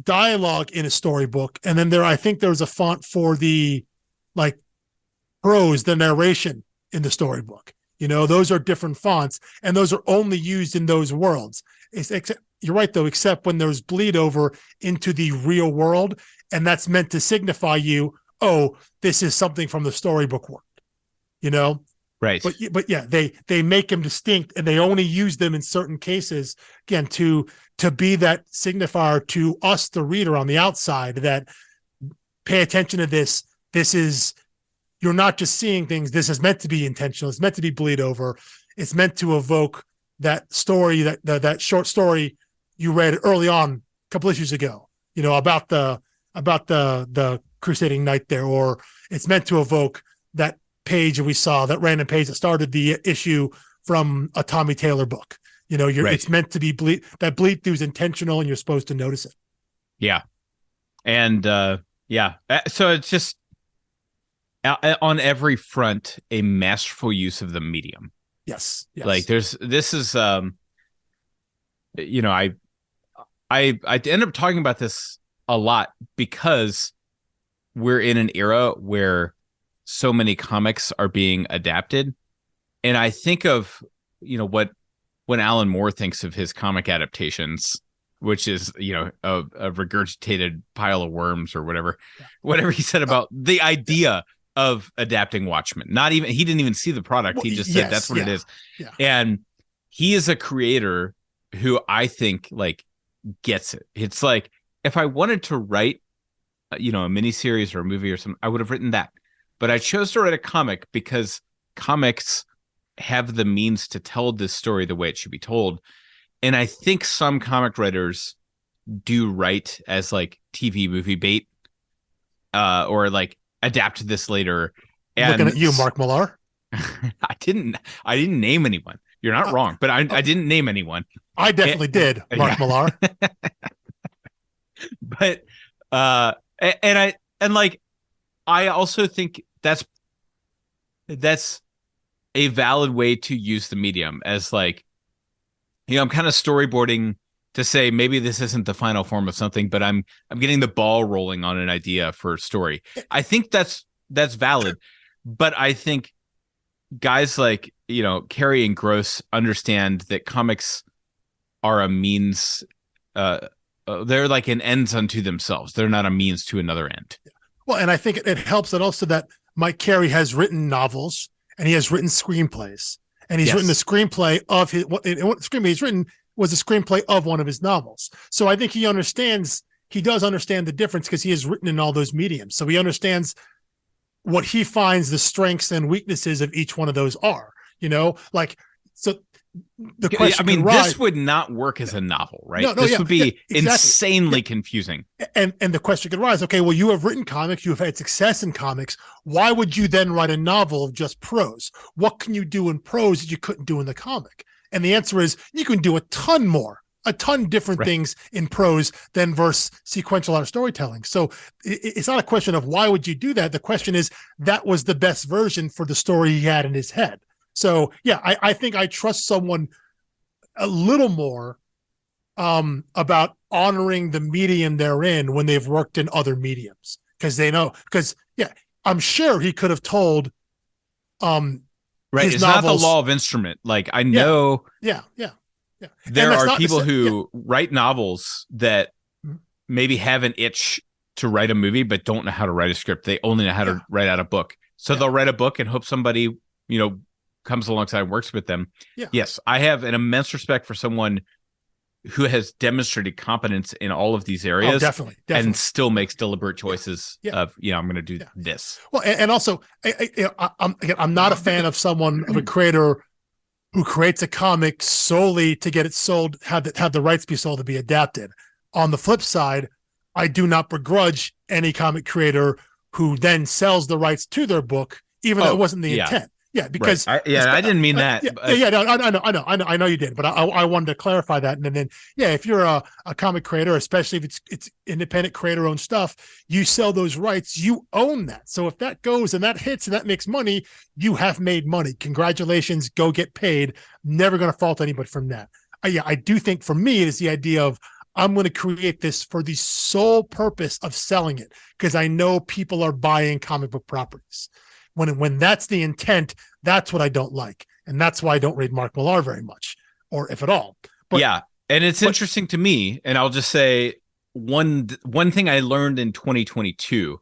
dialogue in a storybook, and then I think there's a font for the prose, the narration in the storybook. Those are different fonts, and those are only used in those worlds. You're right, though, except when there's bleed over into the real world, and that's meant to signify this is something from the storybook world. Right. But yeah, they make them distinct, and they only use them in certain cases, again, to be that signifier to us, the reader on the outside, that pay attention to this. You're not just seeing things. This is meant to be intentional. It's meant to be bleed over. It's meant to evoke that story, that short story you read early on a couple issues ago, about the crusading knight there, or it's meant to evoke that page that we saw, that random page that started the issue from a Tommy Taylor book. Right. It's meant to be that bleed through is intentional, and you're supposed to notice it. Yeah. And so it's just on every front a masterful use of the medium. Yes. Like I end up talking about this a lot because we're in an era where so many comics are being adapted. And I think of, when Alan Moore thinks of his comic adaptations, which is, a regurgitated pile of worms or whatever he said about the idea of adapting Watchmen. He didn't even see the product. He just said that's what it is. Yeah. And he is a creator who I think gets it. It's like, if I wanted to write, a miniseries or a movie or something, I would have written that. But I chose to write a comic because comics have the means to tell this story the way it should be told. And I think some comic writers do write as TV movie bait, or adapt this later. And looking at you, Mark Millar. I didn't name anyone. You're not wrong, but I didn't name anyone. I definitely did, Mark Millar. But I also think that's a valid way to use the medium as I'm kind of storyboarding to say maybe this isn't the final form of something, but I'm getting the ball rolling on an idea for a story. I think that's valid, but I think guys like Carey and Gross understand that comics are a means. They're like an ends unto themselves. They're not a means to another end. Well, and I think it helps that also that Mike Carey has written novels and he has written screenplays, and he's written the screenplay of his. What screenplay he's written was a screenplay of one of his novels. So I think he does understand the difference because he has written in all those mediums. So he understands what he finds the strengths and weaknesses of each one of those are. So the question this would not work as a novel, right? This would be insanely confusing. And the question could rise, okay, well, you have written comics, you have had success in comics. Why would you then write a novel of just prose? What can you do in prose that you couldn't do in the comic? And the answer is you can do a ton different things in prose than verse sequential art storytelling. So it's not a question of why would you do that? The question is that was the best version for the story he had in his head. So yeah, I think I trust someone a little more about honoring the medium they're in when they've worked in other mediums, because I'm sure he could have told right, it's not the law of instrument. I know there are people who write novels that maybe have an itch to write a movie but don't know how to write a script. They only know how to write out a book. So they'll write a book and hope somebody comes alongside and works with them. Yeah. Yes, I have an immense respect for someone who has demonstrated competence in all of these areas, definitely. and still makes deliberate choices Yeah. of, I'm going to do this. Well, and also, I'm not a fan of a creator who creates a comic solely to get it sold, have the rights be sold to be adapted. On the flip side, I do not begrudge any comic creator who then sells the rights to their book, even though it wasn't the intent. Yeah, because right. I didn't mean that. No, I know you did, but I wanted to clarify that. And then, if you're a comic creator, especially if it's independent creator owned stuff, you sell those rights, you own that. So if that goes and that hits and that makes money, you have made money. Congratulations, go get paid. Never going to fault anybody from that. I do think for me it is the idea of I'm going to create this for the sole purpose of selling it because I know people are buying comic book properties. When that's the intent, that's what I don't like. And that's why I don't read Mark Millar very much, or if at all. And it's interesting to me, and I'll just say one thing I learned in 2022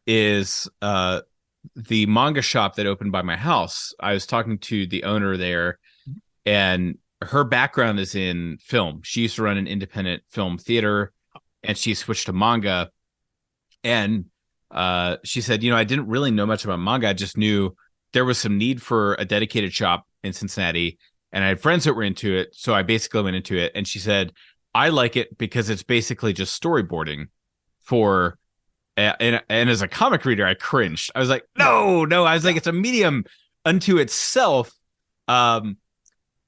is the manga shop that opened by my house. I was talking to the owner there, and her background is in film. She used to run an independent film theater, and she switched to manga. And she said, I didn't really know much about manga. I just knew there was some need for a dedicated shop in Cincinnati, and I had friends that were into it. So I basically went into it. And she said, I like it because it's basically just storyboarding for, and as a comic reader, I cringed. I was like, no, I was like, it's a medium unto itself.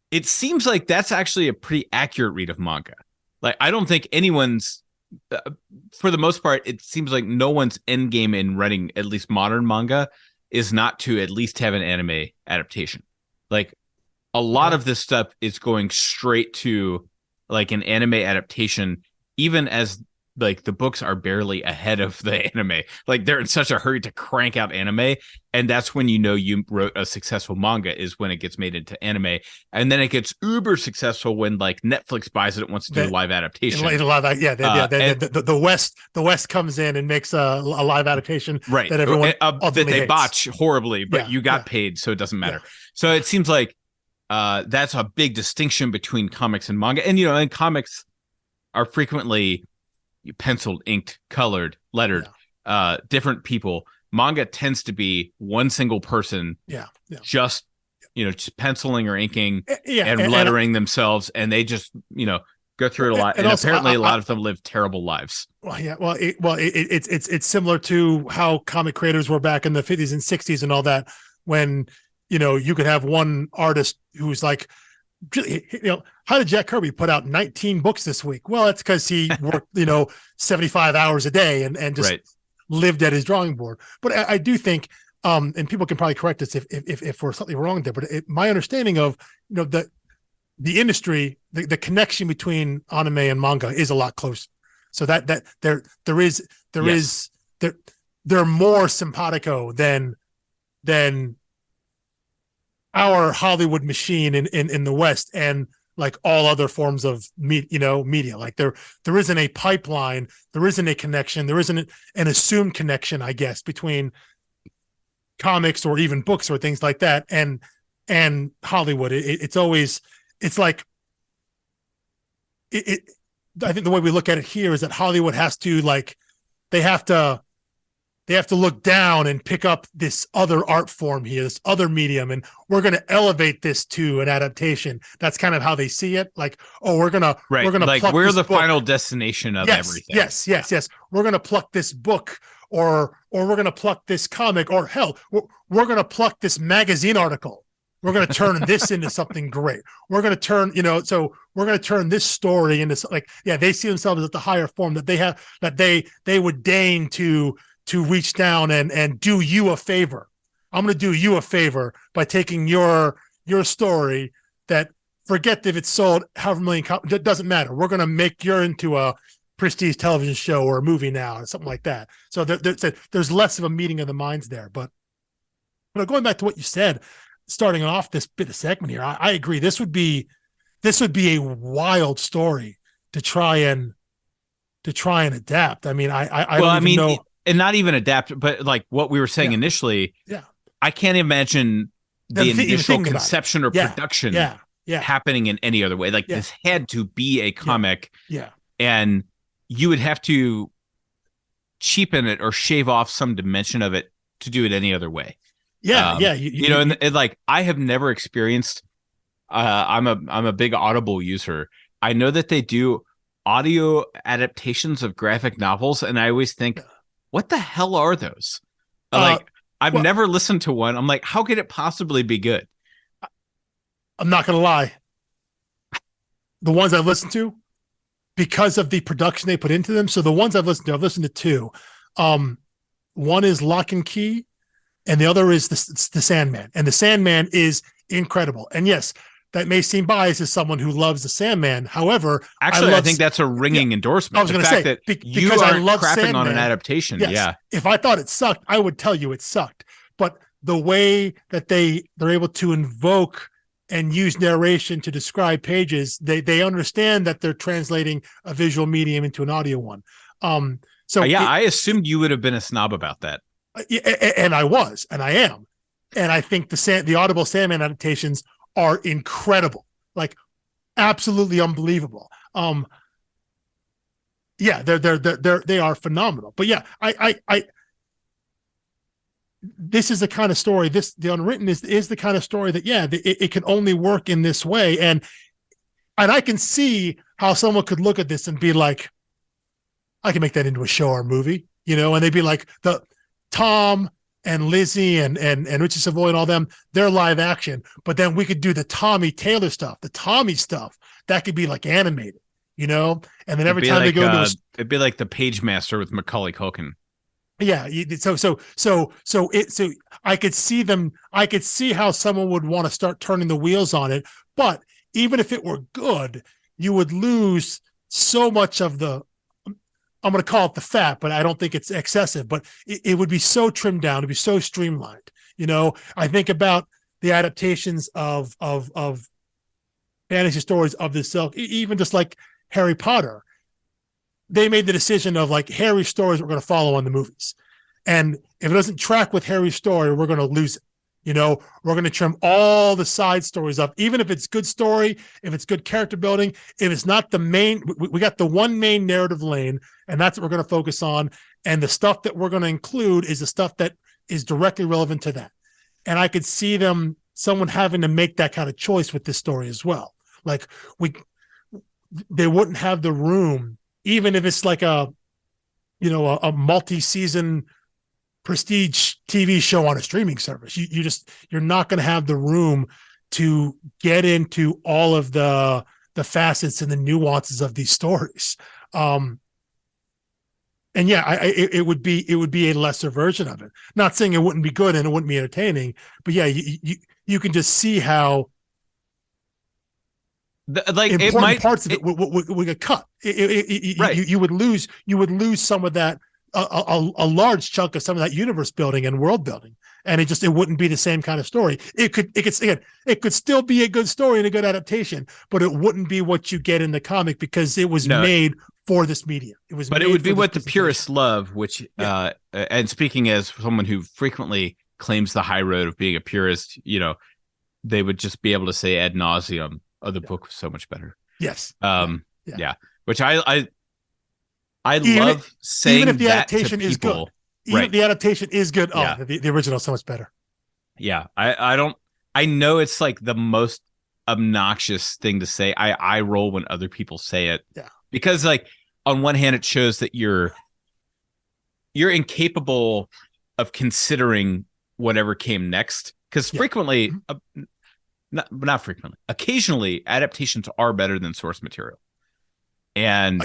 It seems like that's actually a pretty accurate read of manga. Like, I don't think anyone's, for the most part, it seems like no one's end game in writing at least modern manga is not to at least have an anime adaptation. Like, a lot of this stuff is going straight to like an anime adaptation, even as like the books are barely ahead of the anime. Like, they're in such a hurry to crank out anime, and that's when you wrote a successful manga, is when it gets made into anime. And then it gets uber successful when like Netflix buys it and wants to do a live adaptation. The West comes in and makes a live adaptation, right? That everyone that they hates. Botch horribly, but you got paid, so it doesn't matter. So it seems like that's a big distinction between comics and manga. And and comics are frequently penciled, inked, colored, lettered, different people. Manga tends to be one single person, just penciling or inking and lettering themselves, and they just go through it a lot. And also, apparently, a lot of them live terrible lives. It's similar to how comic creators were back in the 50s and 60s and all that, when you could have one artist who's like, how did Jack Kirby put out 19 books this week? Well, it's because he worked, 75 hours a day and just lived at his drawing board. But I do think, and people can probably correct us if we're something wrong there, but my understanding of, the industry, the connection between anime and manga is a lot closer. So that they're more simpatico than our Hollywood machine in the West, and like all other forms of media. Like there isn't a pipeline, there isn't a connection, there isn't an assumed connection, I guess, between comics or even books or things like that and Hollywood. It's like I think the way we look at it here is that Hollywood has to, like, they have to look down and pick up this other art form here, this other medium, and we're going to elevate this to an adaptation. That's kind of how they see it. Like, we're going to like, pluck we're this the book. final destination of everything. Yes. We're going to pluck this book, or we're going to pluck this comic, or hell, we're going to pluck this magazine article. We're going to turn this into something great. We're going to turn, so we're going to turn this story into, like, they see themselves at the higher form that they have, that they would deign to reach down and do you a favor. I'm going to do you a favor by taking your story that, forget if it's sold however million copies, it doesn't matter. We're going to make you into a prestige television show or a movie now, or something like that. So there's less of a meeting of the minds there. But going back to what you said, starting off this bit of segment here, I agree. This would be a wild story to try and adapt. I mean, I don't even know. And not even adapt, but like what we were saying initially, I can't imagine the even initial thinking about it. conception or Yeah, production yeah, happening in any other way. Like this had to be a comic, and you would have to cheapen it or shave off some dimension of it to do it any other way. And like I have never experienced. I'm a big Audible user. I know that they do audio adaptations of graphic novels, and I always think, what the hell are those? Like I've never listened to one. I'm like, how could it possibly be good? I'm not gonna lie. The ones I've listened to, because of the production they put into them. So the ones I've listened to two. One is Lock and Key, and the other is the Sandman. And the Sandman is incredible. And yes, that may seem biased as someone who loves the Sandman. However, actually, I think that's a ringing endorsement. I was going to say that because I love crapping Sandman, on an adaptation. Yes, yeah, if I thought it sucked, I would tell you it sucked. But the way that they're able to invoke and use narration to describe pages, they understand that they're translating a visual medium into an audio one. I assumed you would have been a snob about that. And I was, and I am. And I think the Audible Sandman adaptations are incredible, like absolutely unbelievable. They are phenomenal. But yeah, this is the kind of story. The Unwritten is the kind of story that it can only work in this way, and I can see how someone could look at this and be like, I can make that into a show or a movie, and they'd be like the Tom and Lizzie and Richard Savoy and all them, they're live action, but then we could do the Tommy Taylor stuff, the Tommy stuff that could be like animated, and then every time they go into it'd be like the Page Master with Macaulay Culkin. Yeah. So I could see them. I could see how someone would want to start turning the wheels on it. But even if it were good, you would lose so much of the, I'm going to call it the fat, but I don't think it's excessive, but it would be so trimmed down. It'd be so streamlined. I think about the adaptations of fantasy stories of this ilk, even just like Harry Potter. They made the decision of like Harry's stories we're going to follow on the movies. And if it doesn't track with Harry's story, we're going to lose it. We're going to trim all the side stories up, even if it's good story, if it's good character building, if it's not the main, we got the one main narrative lane, and that's what we're going to focus on. And the stuff that we're going to include is the stuff that is directly relevant to that. And I could see someone having to make that kind of choice with this story as well. Like they wouldn't have the room, even if it's like a multi-season prestige TV show on a streaming service. You're not going to have the room to get into all of the facets and the nuances of these stories. It would be a lesser version of it. Not saying it wouldn't be good and it wouldn't be entertaining, but yeah, you can just see how important parts of it would get cut. You would lose some of that, a large chunk of some of that universe building and world building, and it wouldn't be the same kind of story. It could still be a good story and a good adaptation, but it wouldn't be what you get in the comic because it was made for this medium. It would be what the purists love, which and speaking as someone who frequently claims the high road of being a purist, they would just be able to say ad nauseum, oh, the book was so much better. Yes. Which I love saying even if the that adaptation to is people. good. Even if the adaptation is good, the original is so much better. Yeah. I know it's like the most obnoxious thing to say. I roll when other people say it. Yeah. Because like on one hand, it shows that you're incapable of considering whatever came next. Because frequently, not frequently, occasionally adaptations are better than source material. And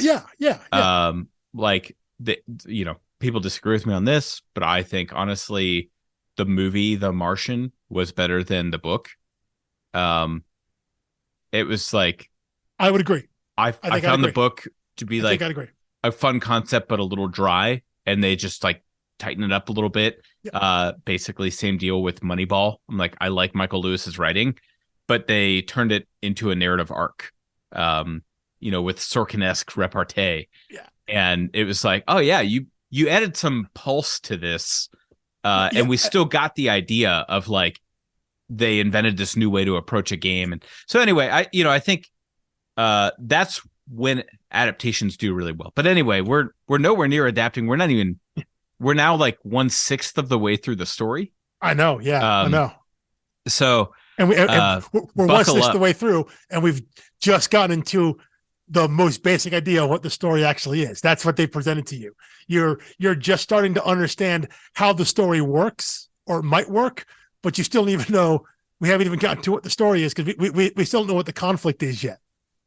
people disagree with me on this, but I think honestly, the movie The Martian was better than the book. It was like, I would agree. I found the book to be like a fun concept, but a little dry, and they just like tighten it up a little bit. Basically same deal with Moneyball. I'm like, I like Michael Lewis's writing, but they turned it into a narrative arc. With Sorkin-esque repartee. Yeah. And it was like, oh yeah, you added some pulse to this. And we still got the idea of like they invented this new way to approach a game. And so anyway, I think that's when adaptations do really well. But anyway, we're nowhere near adapting. We're now like 1/6 of the way through the story. I know. Yeah, I know. So, and we're 1/6 of the way through, and we've just gotten into the most basic idea of what the story actually is. That's what they presented to you. You're just starting to understand how the story works or might work, but you still don't even know. We haven't even gotten to what the story is because we still don't know what the conflict is yet.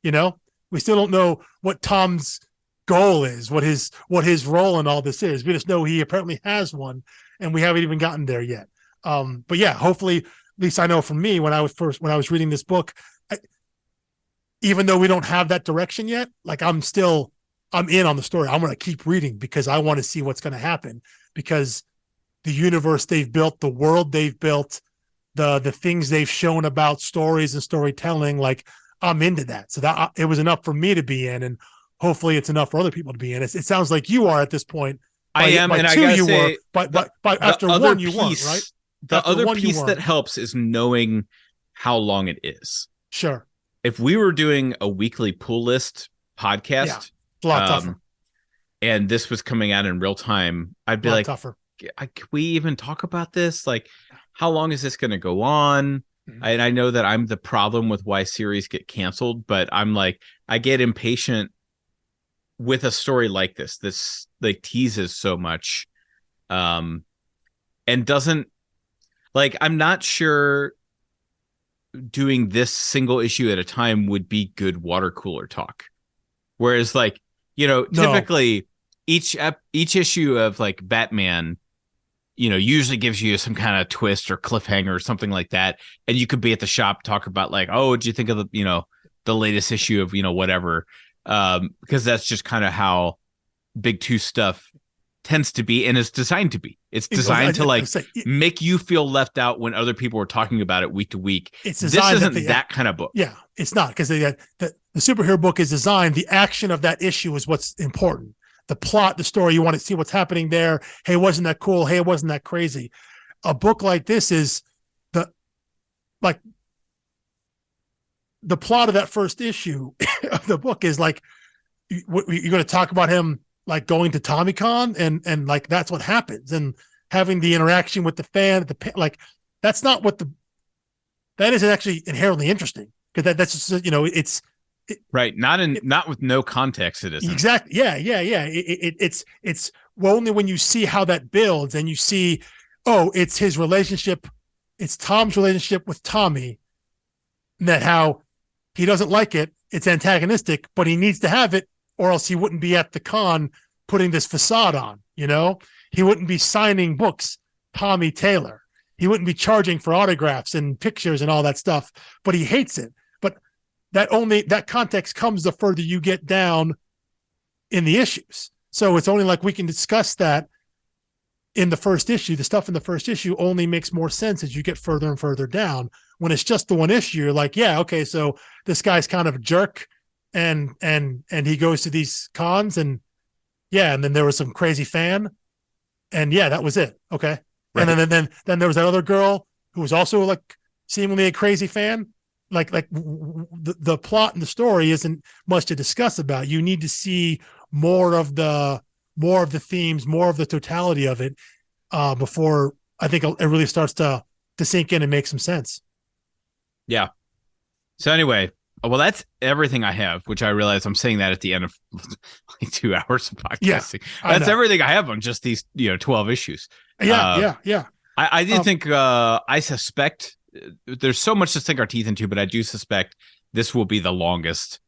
You know, we still don't know what Tom's goal is, what his role in all this is. We just know he apparently has one, and we haven't even gotten there yet. But yeah, hopefully, at least I know from me when I was reading this book, even though we don't have that direction yet, like I'm in on the story. I'm going to keep reading because I want to see what's going to happen, because the universe they've built, the world they've built, the things they've shown about stories and storytelling, like I'm into that. So that it was enough for me to be in, and hopefully it's enough for other people to be in. It sounds like you are at this point. I am, and I gotta say, but after one you weren't, right? The other piece that helps is knowing how long it is. Sure. If we were doing a weekly pool list podcast, it's a lot tougher. And this was coming out in real time, I'd be like, tougher. Can we even talk about this? Like, how long is this going to go on? Mm-hmm. And I know that I'm the problem with why series get canceled, but I'm like, I get impatient with a story like this. This like teases so much, and doesn't like. I'm not sure doing this single issue at a time would be good water cooler talk. Whereas, like, typically each issue of like Batman, usually gives you some kind of twist or cliffhanger or something like that, and you could be at the shop talk about like, oh, what'd you think of the latest issue of whatever, because that's just kind of how Big Two stuff tends to be, and it's designed to be. It's designed to make you feel left out when other people are talking about it week to week. This isn't that kind of book. Yeah, it's not, because the superhero book is designed. The action of that issue is what's important. The plot, the story, you want to see what's happening there. Hey, wasn't that cool? Hey, wasn't that crazy? A book like this is the plot of that first issue of the book is like, you're going to talk about him like going to TommyCon and like that's what happens, and having the interaction with the fan, like that's not what that isn't actually inherently interesting, because that's just it's right. Not with no context. It isn't. Exactly. Yeah. It's only when you see how that builds and you see, oh, it's his relationship. It's Tom's relationship with Tommy, and that how he doesn't like it. It's antagonistic, but he needs to have it, or else he wouldn't be at the con putting this facade on. He wouldn't be signing books, Tommy Taylor. He wouldn't be charging for autographs and pictures and all that stuff, but he hates it. But that context comes the further you get down in the issues. So it's only like we can discuss that in the first issue. The stuff in the first issue only makes more sense as you get further and further down. When it's just the one issue, you're like, yeah, okay, so this guy's kind of a jerk, and he goes to these cons, and then there was some crazy fan, and that was it. Okay. Right. And then there was that other girl who was also like seemingly a crazy fan. Like the plot and the story isn't much to discuss about. You need to see more of the themes, more of the totality of it, before I think it really starts to sink in and make some sense. Yeah. So anyway, well, that's everything I have, which I realize I'm saying that at the end of like 2 hours of podcasting. Yeah, that's everything I have on just these 12 issues. Yeah. I do think I suspect there's so much to sink our teeth into, but I do suspect this will be the longest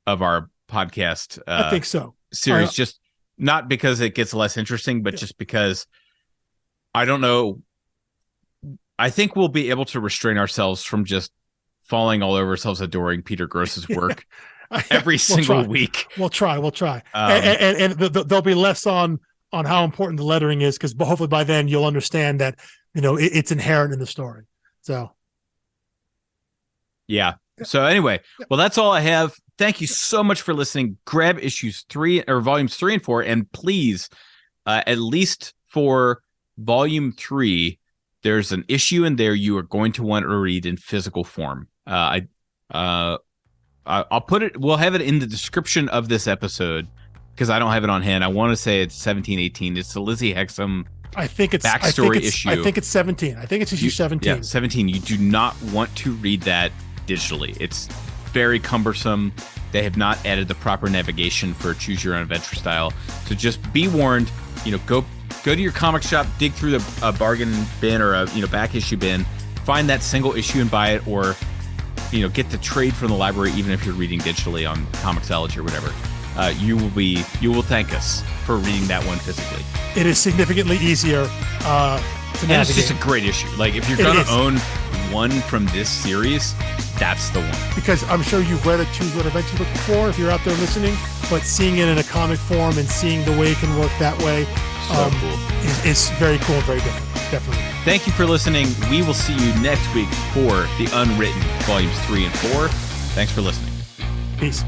of our podcast. I think so. Series, just not because it gets less interesting, but just because I don't know. I think we'll be able to restrain ourselves from just falling all over ourselves adoring Peter Gross's work every single week. We'll try. And there'll be less on how important the lettering is, because hopefully by then you'll understand that it's inherent in the story. So yeah. So anyway, well, that's all I have. Thank you so much for listening. Grab volumes 3 and 4, and please, at least for volume 3, there's an issue in there you are going to want to read in physical form. I'll put it. We'll have it in the description of this episode because I don't have it on hand. I want to say it's 1718. It's the Lizzie Hexam. I think it's backstory issue. I think it's 17. I think it's issue 17. Yeah, 17. You do not want to read that digitally. It's very cumbersome. They have not added the proper navigation for choose your own adventure style. So just be warned. Go to your comic shop, dig through a bargain bin or a back issue bin, find that single issue and buy it, or get the trade from the library, even if you're reading digitally on Comixology or whatever. You will thank us for reading that one physically. It is significantly easier to navigate. And it's just a great issue. Like if you're gonna own one from this series, that's the one. Because I'm sure you've read a Choose Your Own Adventure book before, if you're out there listening, but seeing it in a comic form and seeing the way it can work that way, cool. is very cool and very different. Definitely. Thank you for listening. We will see you next week for the Unwritten Volumes 3 and 4. Thanks for listening. Peace.